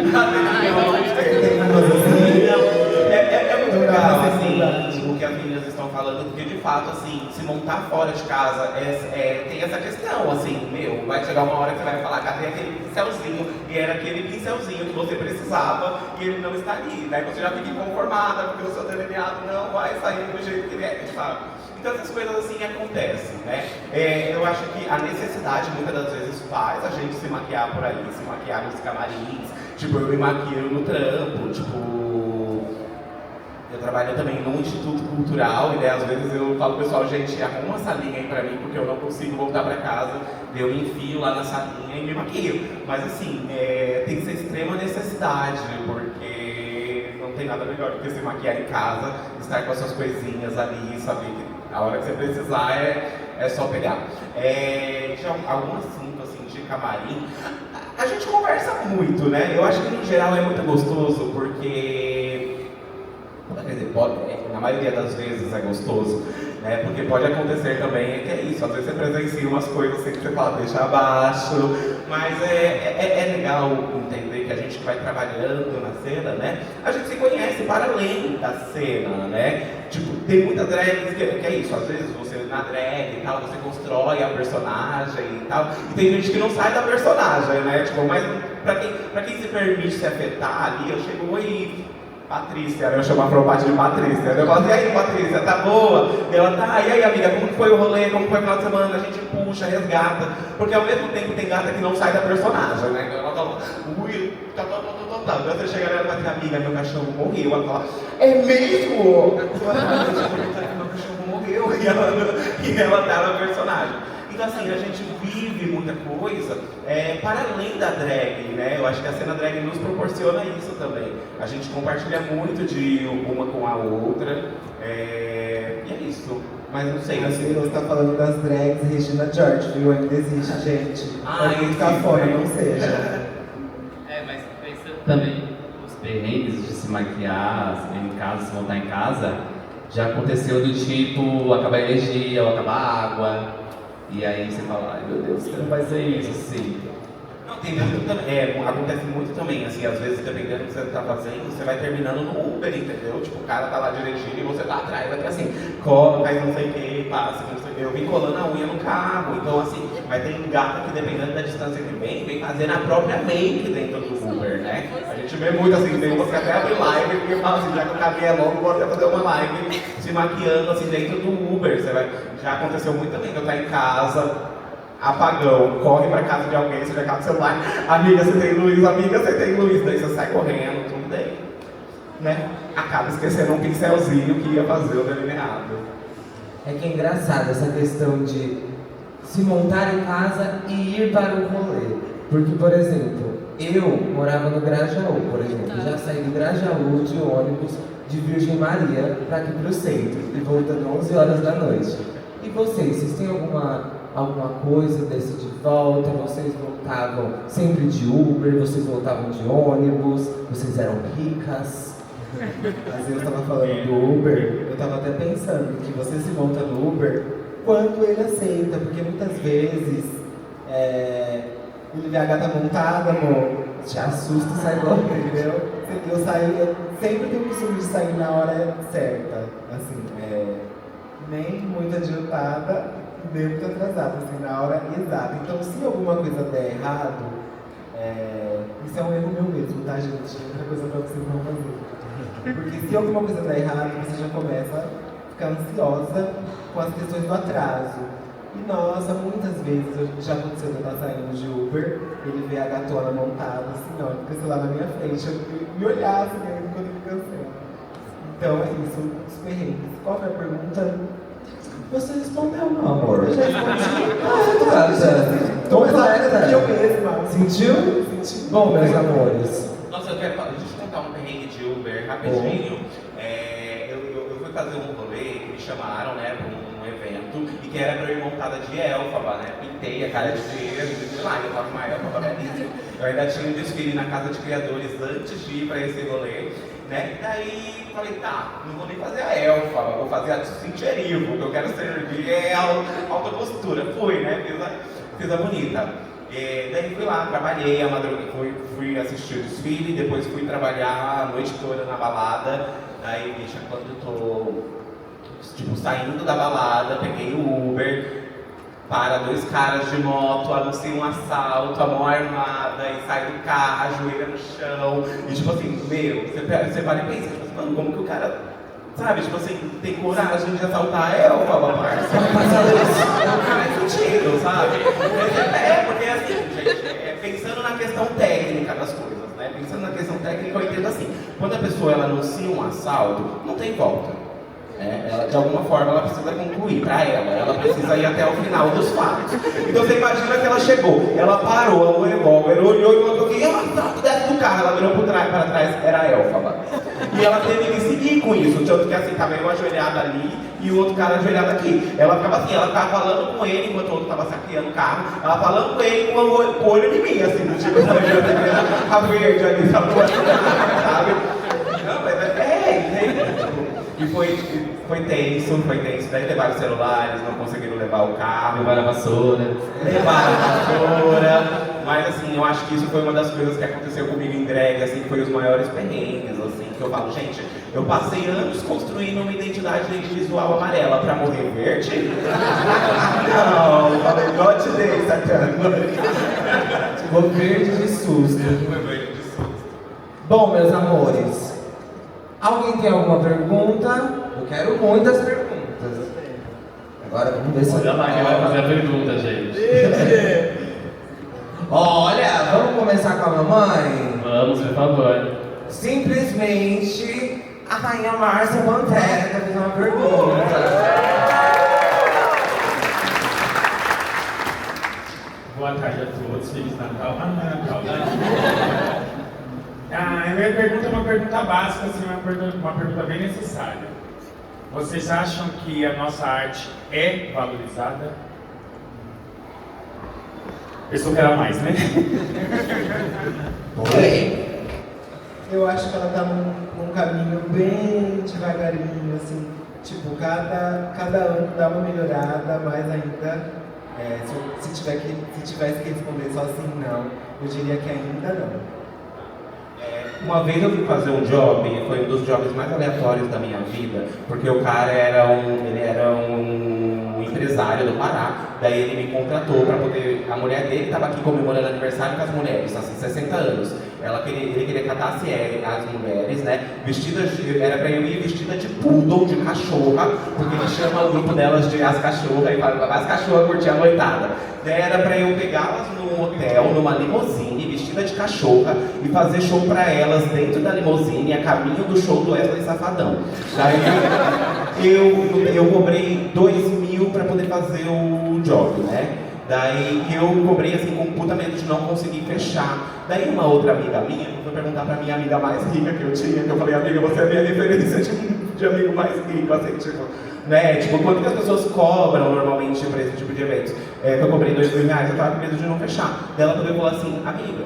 C: É muito legal, assim, o que as meninas estão falando, porque de fato, assim, se montar fora de casa tem essa questão, assim, vai chegar uma hora que você vai falar, cadê aquele pincelzinho? E era aquele pincelzinho que você precisava e ele não está ali. Daí você já fica inconformada, porque o seu delineado não vai sair do jeito que ele é, sabe? Então essas coisas assim acontecem, né? Eu acho que a necessidade muitas das vezes faz a gente se maquiar por aí, se maquiar nos camarins, tipo, eu me maquio no trampo, tipo, eu trabalho também num instituto cultural e daí às vezes eu falo, pessoal, gente, arruma uma salinha aí pra mim porque eu não consigo voltar pra casa, eu me enfio lá na salinha e me maquio. Mas assim, tem que ser extrema necessidade, porque não tem nada melhor do que se maquiar em casa, estar com as suas coisinhas ali, saber que a hora que você precisar é só pegar. Tinha algum assunto assim de camarim. A gente conversa muito, né? Eu acho que no geral é muito gostoso porque, quer dizer, na maioria das vezes é gostoso, né? Porque pode acontecer também que é isso. Às vezes você presencia umas coisas assim que você fala, deixa abaixo. Mas é legal entender que a gente vai trabalhando na cena, né? A gente se conhece para além da cena, né? Tipo, tem muitas drags que é isso, às vezes você na drag e tal, você constrói a personagem e tal, e tem gente que não sai da personagem, né? Tipo, mas pra quem se permite se afetar ali, eu chego e Patrícia, eu chamo a Afropate de Patrícia. Eu falo assim, e aí, Patrícia, tá boa? E ela tá, e aí, amiga, como que foi o rolê? Como foi o final de semana? A gente puxa, resgata. Porque ao mesmo tempo tem gata que não sai da personagem, né? Então ela fala, ui, tá. Quando você chega nela e fala assim, amiga, meu cachorro morreu. Ela fala, é mesmo? Meu cachorro morreu. E ela tá na personagem. Então assim, a gente vive muita coisa para além da drag, né? Eu acho que a cena drag nos proporciona isso também. A gente compartilha muito de uma com a outra, e é isso. Mas não sei,
D: Assim, você tá falando das drags Regina George, viu? Ainda existe, gente. É muito cafona, não seja.
E: Mas pensando também os perrengues de se maquiar em casa, se montar em casa, já aconteceu do tipo, acabar a energia ou acabar a água. E aí você fala, ai meu Deus, como vai ser isso? Sim.
C: Não, tem muito também, acontece muito também, assim, às vezes dependendo do que você tá fazendo, você vai terminando no Uber, entendeu? Tipo, o cara tá lá dirigindo e você tá atrás, vai ter assim, cola, faz não sei o que, passa, não sei o que. Eu vim colando a unha no carro, então assim, vai ter gata que dependendo da distância que vem fazendo a própria make dentro do Uber, né? A gente vê muito assim, tem umas que até abre live, porque fala assim, já que o caminho é longo, vou até fazer uma live se maquiando assim dentro do Uber. Já aconteceu muito também, que eu tá em casa, apagão, corre pra casa de alguém, você já acaba o celular, amiga, você tem luz, amiga, você tem luz, daí você sai correndo, tudo daí, né? Acaba esquecendo um pincelzinho que ia fazer o delineado.
A: É que é engraçado essa questão de se montar em casa e ir para o rolê. Porque, por exemplo, eu morava no Grajaú, por exemplo. Já saí do Grajaú de ônibus de Virgem Maria para aqui para o centro e voltando 11 horas da noite. E vocês têm alguma coisa desse de volta? Vocês voltavam sempre de Uber? Vocês voltavam de ônibus? Vocês eram ricas?
D: Mas eu estava falando do Uber, eu estava até pensando que você se monta no Uber quando ele aceita, porque muitas vezes ele vê a gata montada, amor, te assusta e sai correndo, entendeu? Eu sempre tenho o costume de sair na hora certa, assim, nem muito adiantada, nem muito atrasada, assim, na hora exata. Então, se alguma coisa der errado, isso é um erro meu mesmo, tá, gente? Outra coisa pra vocês não fazerem. Porque se alguma coisa der errado, você já começa a ficar ansiosa com as questões do atraso. E nossa, muitas vezes já aconteceu de eu estar saindo de Uber, ele vê a gatona montada, assim, ó, ele fica, sei lá, na minha frente, eu me olhar assim, quando ele cancela. Então é isso, os perrengues. Qual foi a pergunta?
A: Você respondeu, meu amor.
D: Eu já respondi.
A: Tô
D: que eu mesma.
A: Sentiu?
D: Senti.
A: Bom, meus amores.
C: Nossa, deixa eu contar um perrengue de Uber rapidinho. Eu fui fazer um rolê que me chamaram, né, para um evento e que era pra eu ir montada de Elfaba, né? Pintei a cara de verde, fui lá, eu tava com uma Elfaba belíssima. Eu ainda tinha um desfile na Casa de Criadores antes de ir pra esse rolê, né? Daí falei, tá, não vou nem fazer a Elfaba, vou fazer a Cintia Erivo, que eu quero servir alta costura. Fui, né? Fiz a bonita. Daí fui lá, trabalhei a madrugada, fui assistir o desfile, depois fui trabalhar a noite toda na balada. Daí, bicha, quando eu tô tipo, saindo da balada, peguei o Uber, para dois caras de moto, anuncia um assalto, a mão armada, e sai do carro, ajoelha no chão, e tipo assim, você para e pensa, tipo assim, mano, como que o cara, sabe, tipo assim, tem coragem de assaltar a Elfaba, parça? Não faz sentido, sabe? Porque assim, gente, pensando na questão técnica das coisas, né? Pensando na questão técnica, eu entendo assim, quando a pessoa ela anuncia um assalto, não tem volta. Ela, de alguma forma ela precisa concluir para ela precisa ir até o final dos fatos. Então você imagina que ela chegou, ela parou, o revólver, olhou e falou que ela desce do carro, ela virou para trás, era a Elfaba. E ela teve que seguir com isso, tanto que assim, tava eu ajoelhada ali e o outro cara ajoelhado aqui. Ela ficava assim, ela ficava falando com ele enquanto o outro tava saqueando o carro, ela falando com ele com o olho de mim, assim, do tipo, a verde ali, sabe? Não, mas e foi tenso, daí levaram os celulares, não conseguiram levar o carro.
E: Levaram a vassoura.
C: Mas assim, eu acho que isso foi uma das coisas que aconteceu comigo em drag, assim, que foi os maiores perrengues, assim, que eu falo, gente, eu passei anos construindo uma identidade visual amarela pra morrer verde? Não, falei, not day, sacana.
A: Vou verde de susto.
C: Foi verde de susto.
A: Bom, meus amores, Alguém tem alguma pergunta? Eu quero muitas perguntas. Agora vamos ver se...
E: Olha lá quem vai fazer a pergunta, gente.
A: Olha, vamos começar com a mamãe?
E: Vamos, por favor.
A: Simplesmente a rainha Márcia Pantera tá fazendo uma pergunta.
F: Boa tarde a todos, Feliz Natal. Ah, não é Natal, né? A minha pergunta é uma pergunta básica, assim, uma pergunta bem necessária. Vocês acham que a nossa arte é valorizada? Pessoa que era mais, né?
A: Oi.
D: Eu acho que ela tá num caminho bem devagarinho, assim, tipo, cada ano dá uma melhorada, mas ainda, se tivesse que responder só assim, não, eu diria que ainda não.
C: Uma vez eu fui fazer um job, foi um dos jobs mais aleatórios da minha vida, porque o cara era um empresário do Pará, daí ele me contratou para poder... A mulher dele estava aqui comemorando aniversário com as mulheres, assim, 60 anos. Ele queria que catasse as mulheres, né, era para eu ir vestida de poodle, de cachorra, porque ele chama o grupo delas de as cachorras, e fala, as cachorras curtir a noitada. Daí era para eu pegá-las num hotel, numa limusine, vestida de cachorra, e fazer show para elas dentro da limusine, a caminho do show do Wesley Safadão. Daí eu cobrei 2.000 para poder fazer o job, né? Daí eu cobrei assim com puta medo de não conseguir fechar. Daí uma outra amiga minha foi perguntar pra minha amiga mais rica que eu tinha, que eu falei, amiga, você é a minha referência de amigo mais rico, assim, tipo, né? Tipo, quanto que as pessoas cobram normalmente pra esse tipo de eventos? Que eu cobrei R$2.000, eu tava com medo de não fechar. Daí ela poder falar assim, amiga,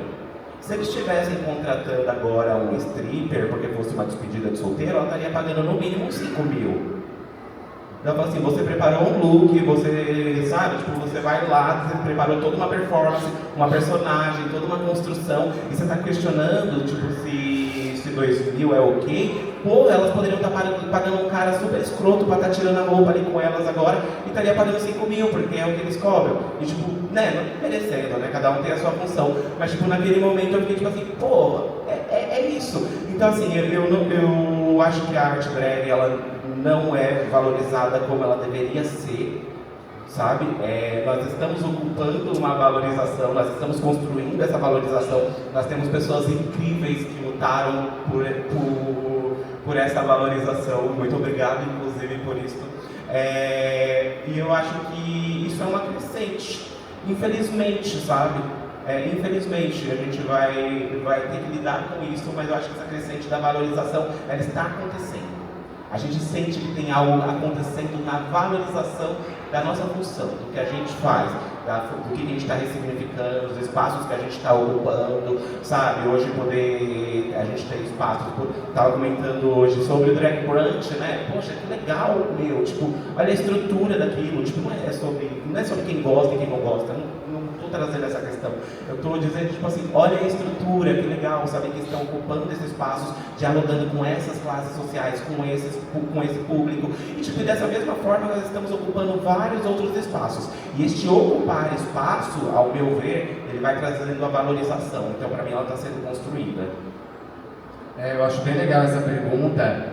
C: se eles estivessem contratando agora um stripper porque fosse uma despedida de solteiro, ela estaria pagando no mínimo 5.000. Ela fala assim, você preparou um look, você, sabe, tipo, você vai lá, você preparou toda uma performance, uma personagem, toda uma construção, e você está questionando, tipo, se 2.000 é ok, pô, elas poderiam estar pagando um cara super escroto para estar tirando a roupa ali com elas agora, e estaria pagando 5.000, porque é o que eles cobram. E tipo, né, não merecendo, né, cada um tem a sua função, mas tipo, naquele momento eu fiquei tipo assim, pô, é isso. Então assim, eu acho que a arte drag, ela não é valorizada como ela deveria ser, sabe? Nós estamos ocupando uma valorização, nós estamos construindo essa valorização, nós temos pessoas incríveis que lutaram por essa valorização, muito obrigado inclusive por isso. E eu acho que isso é uma crescente, infelizmente, sabe? Infelizmente a gente vai ter que lidar com isso, mas eu acho que essa crescente da valorização, ela está acontecendo. A gente sente que tem algo acontecendo na valorização da nossa função, do que a gente faz, do que a gente está ressignificando, dos espaços que a gente está ocupando, sabe? Hoje a gente tem espaços, estava comentando hoje sobre o drag brunch, né? Poxa, que legal, meu, tipo, olha a estrutura daquilo, tipo, não é sobre quem gosta e quem não gosta, não estou trazendo essa questão, eu estou dizendo, tipo assim, olha a estrutura, que legal, sabe, que estão ocupando esses espaços, dialogando com essas classes sociais, com esse público, e tipo, dessa mesma forma nós estamos ocupando vários outros espaços, e este ocupar espaço, ao meu ver, ele vai trazendo a valorização, então para mim ela está sendo construída.
E: Eu acho bem legal essa pergunta.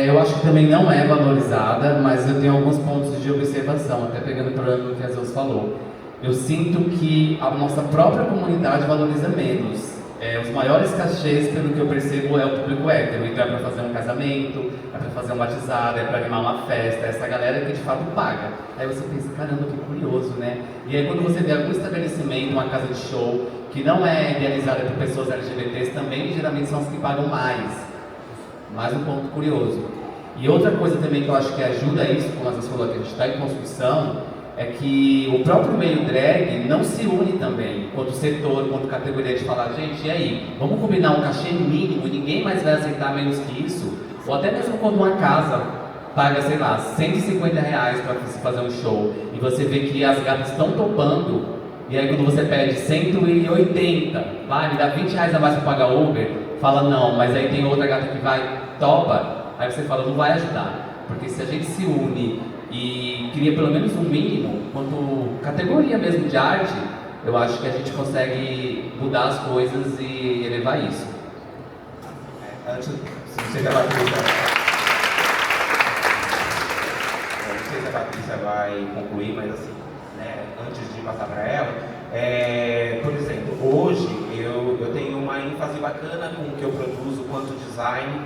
E: Eu acho que também não é valorizada, mas eu tenho alguns pontos de observação, até pegando por ano que a Zeus falou. Eu sinto que a nossa própria comunidade valoriza menos. Os maiores cachês, pelo que eu percebo, é o público hétero. Então é para fazer um casamento, é para fazer um batizado, é para animar uma festa. Essa galera que de fato paga. Aí você pensa, caramba, que curioso, né? E aí quando você vê algum estabelecimento, uma casa de show, que não é idealizada por pessoas LGBTs, também geralmente são as que pagam mais. Mais um ponto curioso. E outra coisa também que eu acho que ajuda isso, como a Zaz falou, que a gente está em construção, é que o próprio meio drag não se une também, quanto setor, quanto categoria, de falar, gente, e aí, vamos combinar um cachê mínimo, ninguém mais vai aceitar menos que isso? Ou até mesmo quando uma casa paga, sei lá, R$150 para você fazer um show, e você vê que as gatas estão topando, e aí quando você pede 180, vai, me dá R$20 a mais para pagar Uber, fala não, mas aí tem outra gata que vai, topa, aí você fala, não vai ajudar, porque se a gente se une e cria pelo menos um mínimo, quanto categoria mesmo de arte, eu acho que a gente consegue mudar as coisas e elevar isso.
C: Antes, Não sei se a Patrícia. Não sei se a Patrícia vai concluir, mas assim, né, antes de passar para ela, por exemplo, hoje eu tenho uma ênfase bacana com o que eu produzo quanto design,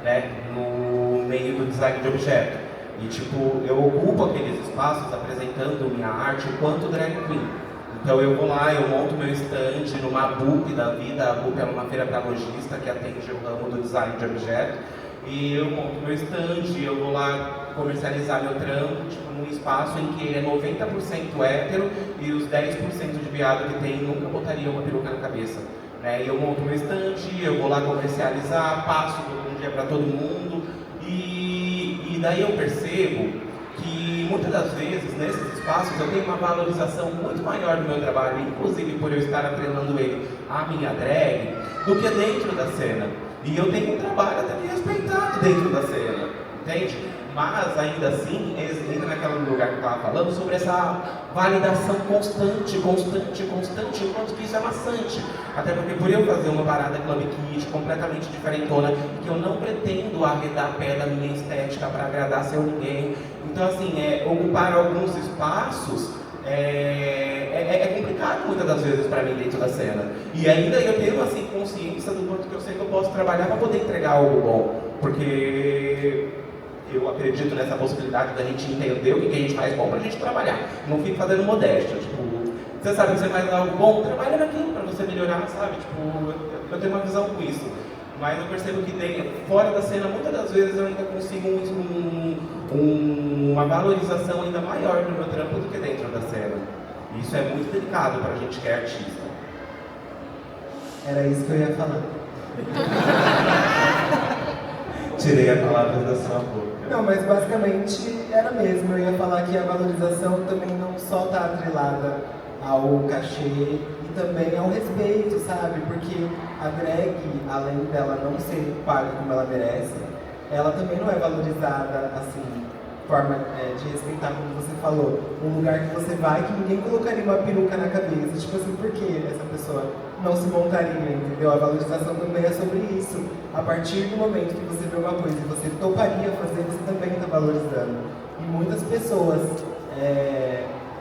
C: né, no meio do design de objeto. E tipo, eu ocupo aqueles espaços apresentando minha arte quanto drag queen. Então eu vou lá, eu monto meu stand numa BUP da vida. A BUP é uma feira para lojista que atende o ramo do design de objeto. E eu monto meu stand, eu vou lá comercializar meu trampo, tipo, num espaço em que ele é 90% hétero e os 10% de viado que tem nunca botaria uma peruca na cabeça. Né? E eu monto meu stand, eu vou lá comercializar, passo todo dia para todo mundo. E daí eu percebo que muitas das vezes nesses espaços eu tenho uma valorização muito maior do meu trabalho, inclusive por eu estar atrelando ele à minha drag, do que dentro da cena. E eu tenho um trabalho até bem respeitado dentro da cena, entende? Mas ainda assim, entra naquele lugar que eu estava falando sobre essa validação constante, enquanto que isso é maçante. Até porque por eu fazer uma parada Club Kid completamente diferentona, que eu não pretendo arredar pé da minha estética para agradar seu ninguém. Então assim, ocupar alguns espaços é complicado muitas das vezes para mim dentro da cena. E ainda eu tenho assim consciência do quanto que eu sei que eu posso trabalhar para poder entregar algo bom. Porque eu acredito nessa possibilidade da gente entender o que a gente faz bom pra gente trabalhar. Não fico fazendo modéstia. Tipo, você sabe que você faz algo bom, trabalha naquilo pra você melhorar, sabe? Tipo, eu tenho uma visão com isso. Mas eu percebo que fora da cena, muitas das vezes eu ainda consigo uma valorização ainda maior do meu trampo do que dentro da cena. E isso é muito delicado pra gente que é artista.
D: Era isso que eu ia falar.
C: Tirei a palavra da sua boca.
D: Não, mas basicamente era mesmo. Eu ia falar que a valorização também não só está atrelada ao cachê e também ao respeito, sabe? Porque a drag, além dela não ser paga como ela merece, ela também não é valorizada assim, forma de respeitar, como você falou. Um lugar que você vai que ninguém colocaria uma peruca na cabeça. Tipo assim, por que essa pessoa não se montaria, entendeu? A valorização também é sobre isso. A partir do momento que você vê uma coisa e você toparia fazer, você também está valorizando. E muitas pessoas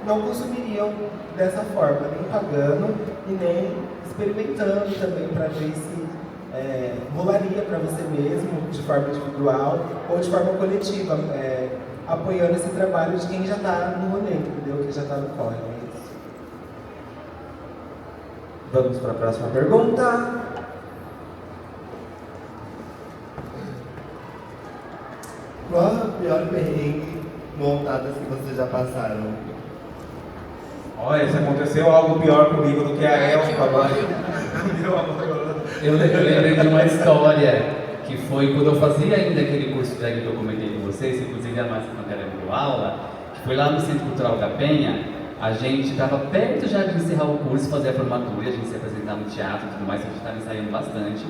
D: não consumiriam dessa forma, nem pagando e nem experimentando também para ver se rolaria para você mesmo, de forma individual ou de forma coletiva, apoiando esse trabalho de quem já está no rolê, entendeu? Quem já está no corre.
A: Vamos para a próxima pergunta.
B: Qual a pior perrengue montadas que vocês já passaram?
C: Olha, se aconteceu algo pior comigo do que a Elfa agora.
E: Eu lembrei de uma história que foi quando eu fazia ainda aquele curso drag que eu comentei com vocês, inclusive a Márcia Pantera me deu aula, que foi lá no Centro Cultural da Penha. A gente estava perto já de encerrar o curso, fazer a formatura, a gente se apresentar no teatro e tudo mais, a gente estava ensaiando bastante.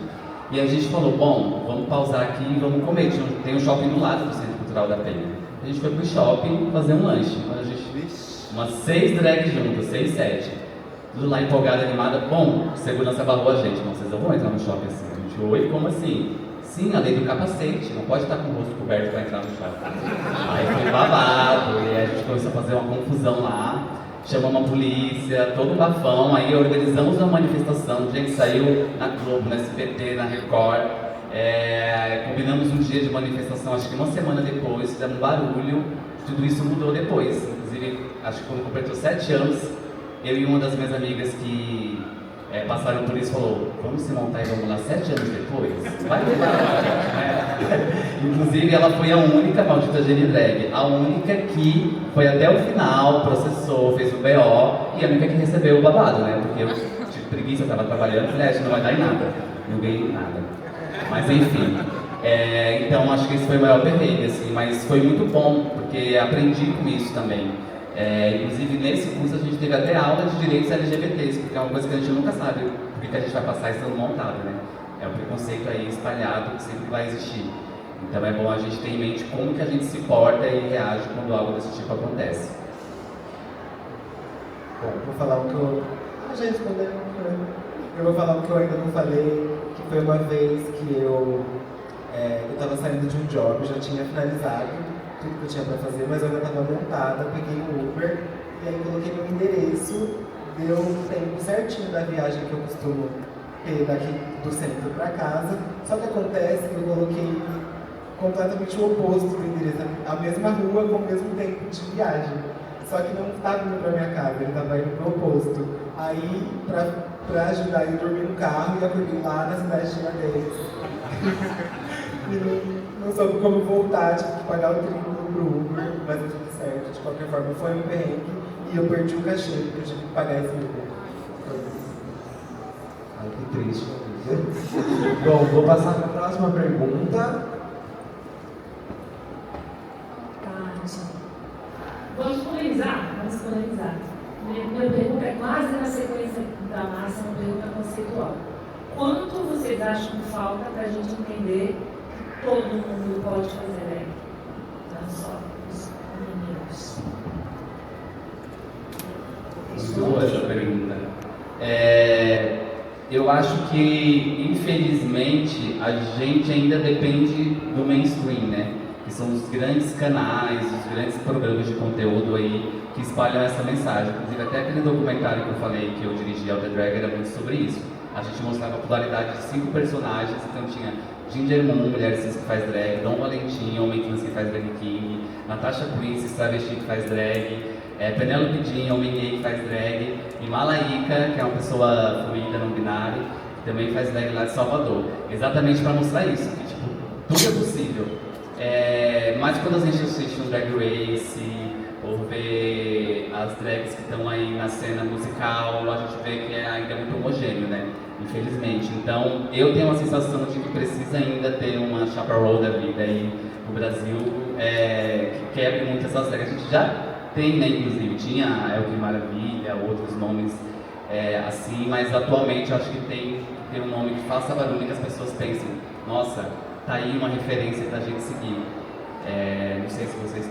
E: E a gente falou, bom, vamos pausar aqui e vamos comer. Tem um shopping do lado do Centro Cultural da Penha. A gente foi pro shopping fazer um lanche. Quando a gente umas 6 drags juntas, 6, 7. Tudo lá empolgada, animada. Bom, segurança barrou a gente. Não, vocês não vão entrar no shopping assim. A gente, oi, como assim? Sim, a lei do capacete. Não pode estar com o rosto coberto para entrar no shopping. Aí foi babado. E a gente começou a fazer uma confusão lá. Chamamos a polícia, todo um bafão. Aí organizamos uma manifestação. A gente saiu na Globo, na SBT, na Record. Combinamos um dia de manifestação, acho que uma semana depois. Fizemos um barulho. Tudo isso mudou depois. Inclusive, acho que quando completou 7 anos, eu e uma das minhas amigas que passaram por isso falou, vamos se montar e vamos lá 7 anos depois? Vai levar. Inclusive, ela foi a única maldita Geni Drag, a única que foi até o final, processou, fez o BO e a única que recebeu o babado, né? Porque eu tive preguiça, eu estava trabalhando, falei, isso não vai dar em nada. Não ganhei nada. Mas enfim. Então acho que esse foi o maior perrengue, assim, mas foi muito bom, porque aprendi com isso também. Inclusive nesse curso a gente teve até aula de direitos LGBTs, porque é uma coisa que a gente nunca sabe porque que a gente vai passar isso montado, né? É um preconceito aí espalhado que sempre vai existir. Então é bom a gente ter em mente como que a gente se porta e reage quando algo desse tipo acontece.
D: Bom, vou falar o que eu... já respondeu, eu vou falar o que eu ainda não falei, que foi uma vez que eu Eu estava saindo de um job, já tinha finalizado tudo que eu tinha para fazer, mas eu ainda estava montada, peguei um Uber e aí coloquei meu endereço, deu um tempo certinho da viagem que eu costumo ter daqui do centro para casa, só que acontece que eu coloquei completamente o oposto do endereço, a mesma rua com o mesmo tempo de viagem, só que não estava indo para minha casa, ele estava indo para o oposto. Aí, para ajudar, eu dormi no carro e acordei lá na cidade de Tiradentes. E não soube como voltar, tive que pagar o triplo pro Uber, mas deu tudo certo. De qualquer forma, foi um perrengue e eu perdi o cachê, porque eu tive que pagar esse Uber.
A: Ai, que triste, amiga. Bom, vou passar para a próxima pergunta.
G: Vamos polemizar? Vamos polemizar. Minha pergunta é quase na sequência da Márcia, uma pergunta conceitual. Quanto vocês acham que falta para a gente entender que todo mundo pode fazer drag? Não só os meninos.
E: Muito boa essa pergunta. Eu acho que, infelizmente, a gente ainda depende do mainstream, né? Que são os grandes canais, os grandes programas de conteúdo aí que espalham essa mensagem. Inclusive, até aquele documentário que eu falei que eu dirigi ao The Drag era muito sobre isso. A gente mostrava a pluralidade de 5 personagens, então tinha Ginger Moon, mulher cis que faz drag, Dom Valentim, homem trans que faz drag king, Natasha Princess, travesti que faz drag, Penelope Jean, homem gay que faz drag, e Malaika, que é uma pessoa fluida, não binária, que também faz drag lá de Salvador. Exatamente para mostrar isso, que tipo, tudo é possível. Mas quando a gente assiste um Drag Race, ou vê as drags que estão aí na cena musical, a gente vê que ainda é muito homogêneo, né? Infelizmente. Então, eu tenho a sensação de que precisa ainda ter uma chaparral da vida aí no Brasil, que quebre muito essas drags. A gente já tem, né? Inclusive, tinha a Elke Maravilha, outros nomes assim, mas atualmente eu acho que tem que ter um nome que faça barulho, que as pessoas pensem, nossa, tá aí uma referência pra gente seguir. Não sei se vocês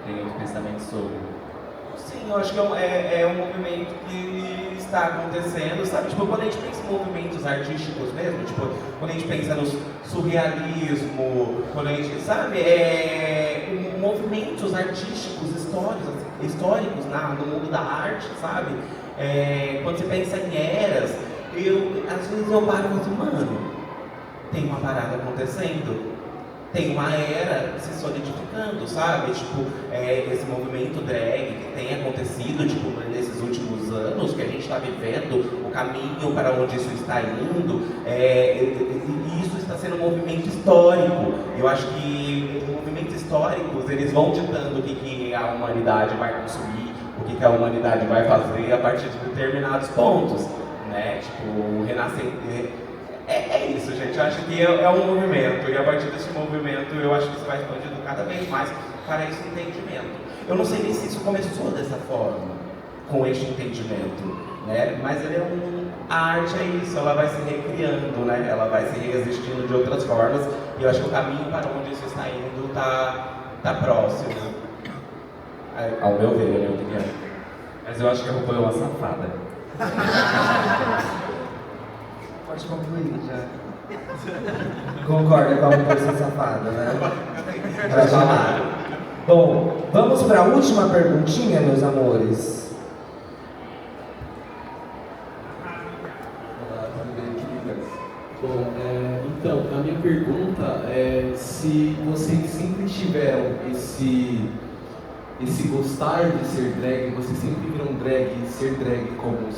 E: têm outro pensamento sobre.
C: Sim, eu acho que é um movimento que está acontecendo, sabe? Tipo, quando a gente pensa em movimentos artísticos mesmo, tipo, quando a gente pensa no surrealismo, quando a gente, sabe? Movimentos artísticos históricos no mundo da arte, sabe? Quando você pensa em eras, às vezes eu paro e falo assim, mano, tem uma parada acontecendo, tem uma era se solidificando, sabe? Tipo, esse movimento drag que tem acontecido, tipo, nesses últimos anos, que a gente está vivendo, o caminho para onde isso está indo, e isso está sendo um movimento histórico. Eu acho que os movimentos históricos, eles vão ditando o que a humanidade vai consumir, o que a humanidade vai fazer a partir de determinados pontos, né? Tipo, o renascimento. É isso, gente. Eu acho que é um movimento, e a partir desse movimento eu acho que isso vai expandindo cada vez mais para esse entendimento. Eu não sei nem se isso começou dessa forma, com este entendimento, né? Mas a arte é isso, ela vai se recriando, né? Ela vai se reexistindo de outras formas, e eu acho que o caminho para onde isso está indo tá próximo, ao meu ver, na minha opinião.
E: Mas eu acho que a RuPaul é uma safada.
D: Pode concluir já.
A: Concorda com a moça safada, né? Vai falar. Bom, vamos para a última perguntinha, meus amores.
H: Olá, tudo bem, queridas? Bom, então, a minha pergunta é se vocês sempre tiveram esse gostar de ser drag, vocês sempre viram ser drag como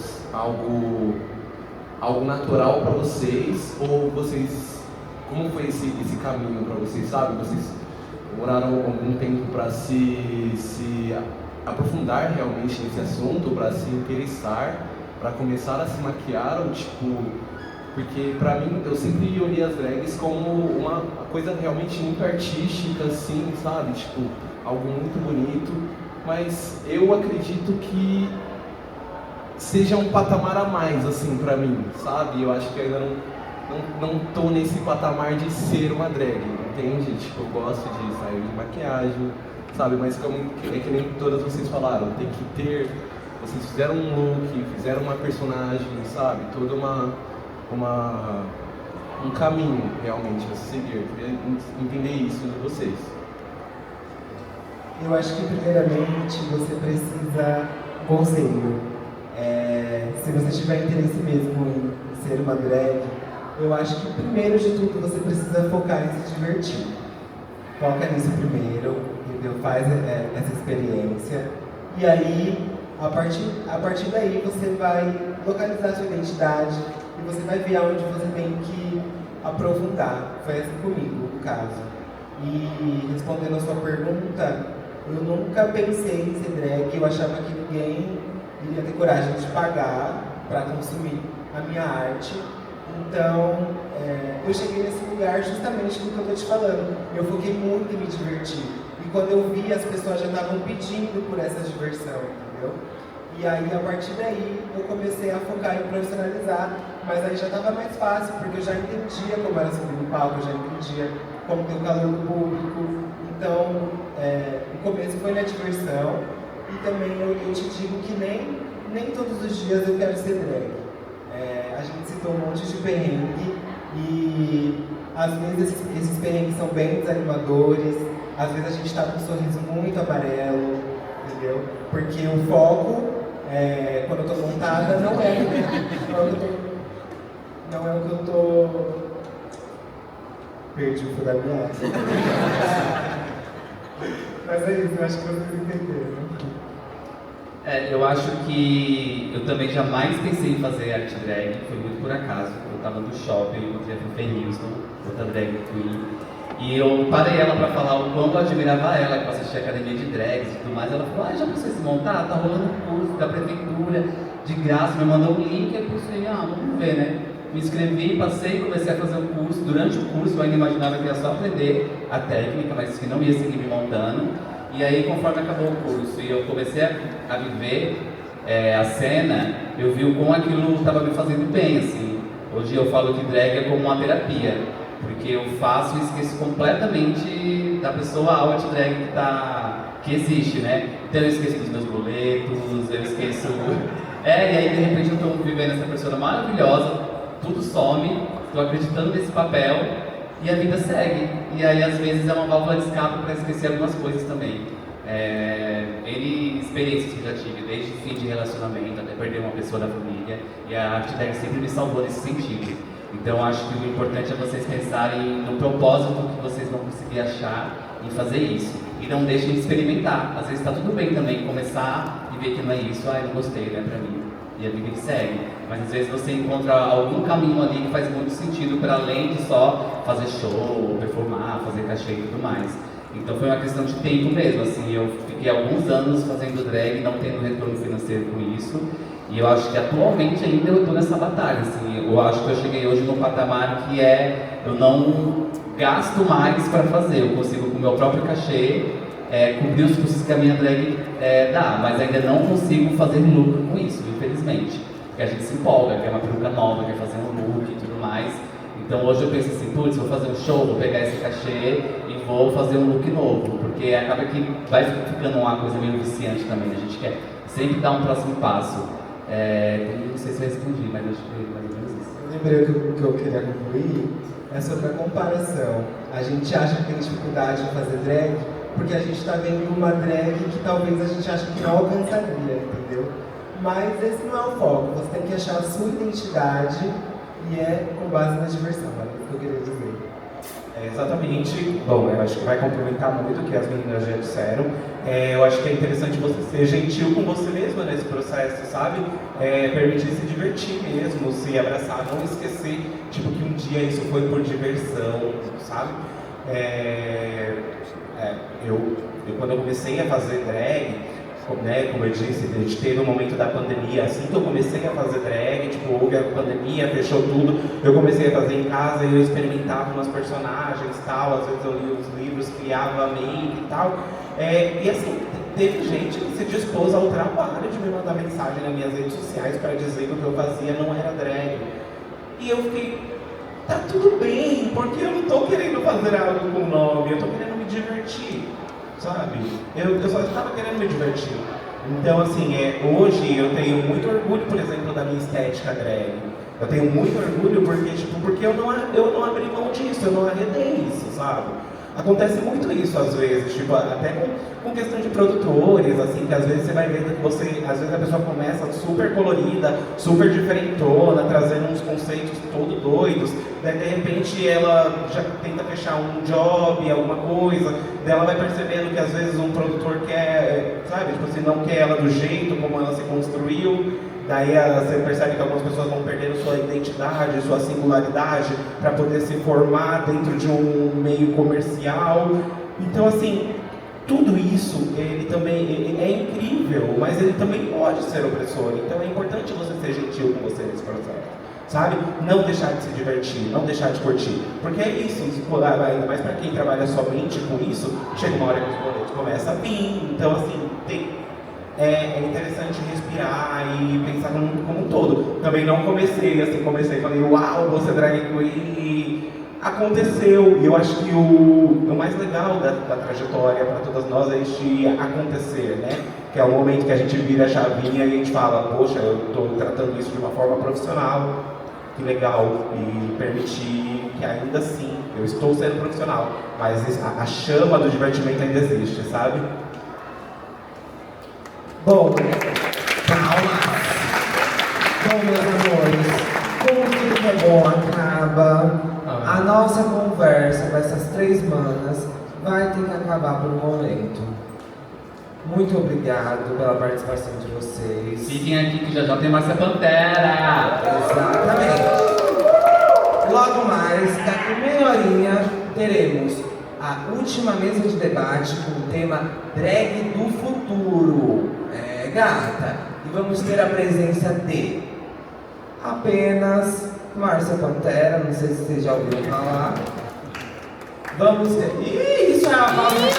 H: algo natural para vocês, ou como foi esse caminho para vocês, sabe? Vocês demoraram algum tempo para se aprofundar realmente nesse assunto, para se interessar, para começar a se maquiar, ou tipo, porque para mim eu sempre olhei as drags como uma coisa realmente muito artística, assim, sabe? Tipo, algo muito bonito, mas eu acredito que seja um patamar a mais, assim, pra mim, sabe? Eu acho que ainda não tô nesse patamar de ser uma drag, entende? Tipo, eu gosto de sair de maquiagem, sabe? Mas é que nem todas vocês falaram, tem que ter... Vocês fizeram um look, fizeram uma personagem, sabe? Toda uma um caminho realmente a se seguir. Eu queria entender isso de vocês.
D: Eu acho que primeiramente você precisa um conselho. Se você tiver interesse mesmo em ser uma drag, eu acho que primeiro de tudo você precisa focar em se divertir. Foca nisso primeiro, entendeu? Faz essa experiência. E aí, a partir daí, você vai localizar sua identidade e você vai ver aonde você tem que aprofundar. Foi assim comigo, no caso. E respondendo a sua pergunta, eu nunca pensei em ser drag, eu achava que ninguém iria ter coragem de pagar para consumir a minha arte. Então, eu cheguei nesse lugar justamente do que eu estou te falando. Eu foquei muito em me divertir. E quando eu vi, as pessoas já estavam pedindo por essa diversão, entendeu? E aí, a partir daí, eu comecei a focar em profissionalizar. Mas aí já estava mais fácil, porque eu já entendia como era subir no palco, eu já entendia como ter o calor do público. Então, o começo foi na diversão. E também eu te digo que nem todos os dias eu quero ser drag. A gente citou um monte de perrengue e às vezes esses perrengues são bem desanimadores, às vezes a gente está com um sorriso muito amarelo, entendeu? Porque o foco, quando eu estou montada, não é o que eu estou... Perdi o fio da meada. Mas é isso, eu acho que vocês entenderam.
E: Eu acho que eu também jamais pensei em fazer arte drag, foi muito por acaso. Eu estava no shopping, eu encontrei a Fê Houston, outra drag queen, e eu parei ela para falar o quanto eu admirava ela, que eu assistia a academia de drags e tudo mais. Ela falou, já precisa se montar? Tá rolando um curso da prefeitura, de graça, me mandou um link, eu pensei, vamos ver, né? Me inscrevi, passei, comecei a fazer o curso. Durante o curso eu ainda imaginava que ia só aprender a técnica, mas que não ia seguir me montando. E aí, conforme acabou o curso e eu comecei a viver a cena, eu vi o como aquilo estava me fazendo bem, assim. Hoje eu falo que drag é como uma terapia, porque eu faço e esqueço completamente da pessoa out drag que existe, né? Então eu esqueço dos meus boletos, eu esqueço... e aí de repente eu estou vivendo essa pessoa maravilhosa, tudo some, estou acreditando nesse papel, e a vida segue. E aí, às vezes, é uma válvula de escape para esquecer algumas coisas também. N experiências que eu já tive, desde fim de relacionamento até perder uma pessoa da família. E a arte drag sempre me salvou nesse sentido. Então, acho que o importante é vocês pensarem no propósito que vocês vão conseguir achar em fazer isso. E não deixem de experimentar. Às vezes está tudo bem também começar e ver que não é isso. Não gostei, não é pra mim. E a vida que segue. Mas às vezes você encontra algum caminho ali que faz muito sentido para além de só fazer show, performar, fazer cachê e tudo mais. Então foi uma questão de tempo mesmo, assim, eu fiquei alguns anos fazendo drag, não tendo retorno financeiro com isso. E eu acho que atualmente ainda eu estou nessa batalha, assim, eu acho que eu cheguei hoje num patamar que eu não gasto mais para fazer, eu consigo com o meu próprio cachê cobrir os custos que a minha drag dá, mas ainda não consigo fazer lucro com isso, infelizmente. Porque a gente se empolga, quer uma peruca nova, quer fazer um look e tudo mais. Então hoje eu penso assim, putz, vou fazer um show, vou pegar esse cachê e vou fazer um look novo, porque acaba que vai ficando uma coisa meio viciante também, a gente quer sempre dar um próximo passo. Não sei se eu respondi, mas acho que é mais ou menos isso.
D: Eu lembrei que o que eu queria concluir é sobre a comparação. A gente acha que tem dificuldade de fazer drag porque a gente está vendo uma drag que talvez a gente ache que não alcançaria, entendeu? Mas esse não é o foco, você tem que achar a sua identidade e com base na diversão, é isso que eu queria dizer.
C: Exatamente. Bom, eu acho que vai complementar muito o que as meninas já disseram. Eu acho que é interessante você ser gentil com você mesma nesse processo, sabe? Permitir se divertir mesmo, se abraçar, não esquecer, tipo, que um dia isso foi por diversão, sabe? Quando eu comecei a fazer drag, né, como eu disse, a gente teve um momento da pandemia, assim que eu comecei a fazer drag, tipo, houve a pandemia, fechou tudo, eu comecei a fazer em casa e eu experimentava umas personagens e tal, às vezes eu lia os livros, criava a mente e tal, e assim, teve gente que se dispôs ao trabalho de me mandar mensagem nas minhas redes sociais para dizer que o que eu fazia não era drag, e eu fiquei, tá tudo bem, porque eu não tô querendo fazer algo com nome, eu tô querendo me divertir. Sabe? Eu só estava querendo me divertir. Então, assim, hoje eu tenho muito orgulho, por exemplo, da minha estética drag. Eu tenho muito orgulho porque eu não abri mão disso, eu não arredei isso, sabe? Acontece muito isso às vezes, até com questão de produtores, assim, que às vezes você vai vendo que às vezes a pessoa começa super colorida, super diferentona, trazendo uns conceitos todo doidos, daí de repente ela já tenta fechar um job, alguma coisa, daí ela vai percebendo que às vezes um produtor quer, sabe, não quer ela do jeito como ela se construiu. Daí você percebe que algumas pessoas vão perdendo sua identidade, sua singularidade para poder se formar dentro de um meio comercial. Então, assim, tudo isso, ele também é incrível, mas ele também pode ser opressor. Então é importante você ser gentil com você nesse processo, sabe? Não deixar de se divertir, não deixar de curtir. Porque é isso, ainda mais para quem trabalha somente com isso, chega uma hora que os boletos começam a vir. Então, assim, é interessante respirar e pensar como um todo. Também não comecei e falei, uau, vou ser drag queen, e aconteceu. E eu acho que o mais legal da trajetória para todas nós é este acontecer, né? Que é o momento que a gente vira a chavinha e a gente fala, poxa, eu estou tratando isso de uma forma profissional, que legal, e permitir que ainda assim, eu estou sendo profissional, mas a chama do divertimento ainda existe, sabe?
A: Bom, palmas. Bom, meus amores, como tudo que é bom acaba, a nossa conversa com essas três manas vai ter que acabar por um momento. Muito obrigado pela participação de vocês.
E: Fiquem aqui que já tem Márcia Pantera.
A: Exatamente. Logo mais, daqui meia horinha, teremos a última mesa de debate com o tema Drag do Futuro. Gata, e vamos ter a presença de apenas Márcia Pantera, não sei se vocês já ouviram falar. Vamos ter. Ih, isso é a Vamos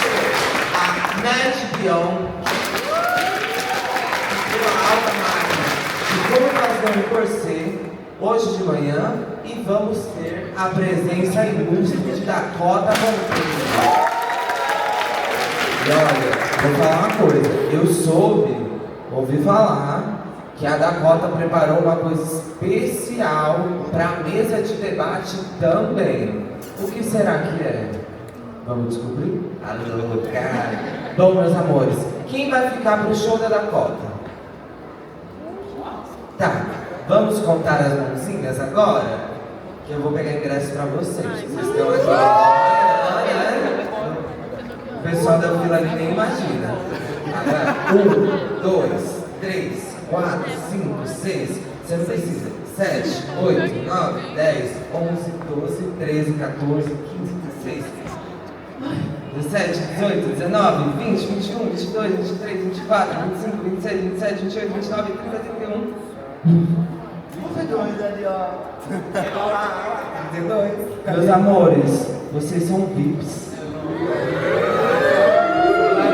A: ter a Nath Bion, uma alta máquina de colocação em corset, hoje de manhã, e vamos ter a presença ilustre de Dakota Monteiro. E olha, vou falar uma coisa, ouvi falar que a Dakota preparou uma coisa especial para a mesa de debate também. O que será que é? Vamos descobrir? Alô, cara! Bom, meus amores, quem vai ficar pro show da Dakota? Tá, vamos contar as mãozinhas agora? Que eu vou pegar ingresso para vocês. Vocês estão aqui. O pessoal da fila ali nem imagina. 1, 2, 3, 4, 5, 6, você não precisa. 7, 8, 9, 10, 11, 12, 13, 14, 15, 16, 17, 18, 19, 20, 21, 22, 23, 24, 25, 26, 27, 28, 29, 30, 31. 32 ali, ó. 32. Meus amores, vocês são VIPs.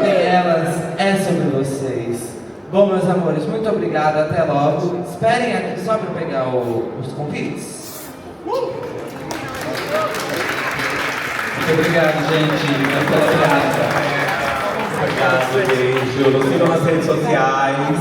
A: Elas é sobre vocês. Bom, meus amores, muito obrigado, até logo. Esperem aqui só para pegar os convites.
E: Muito obrigado, gente, pela graça.
C: Obrigado, beijo. Nos sigam nas redes sociais.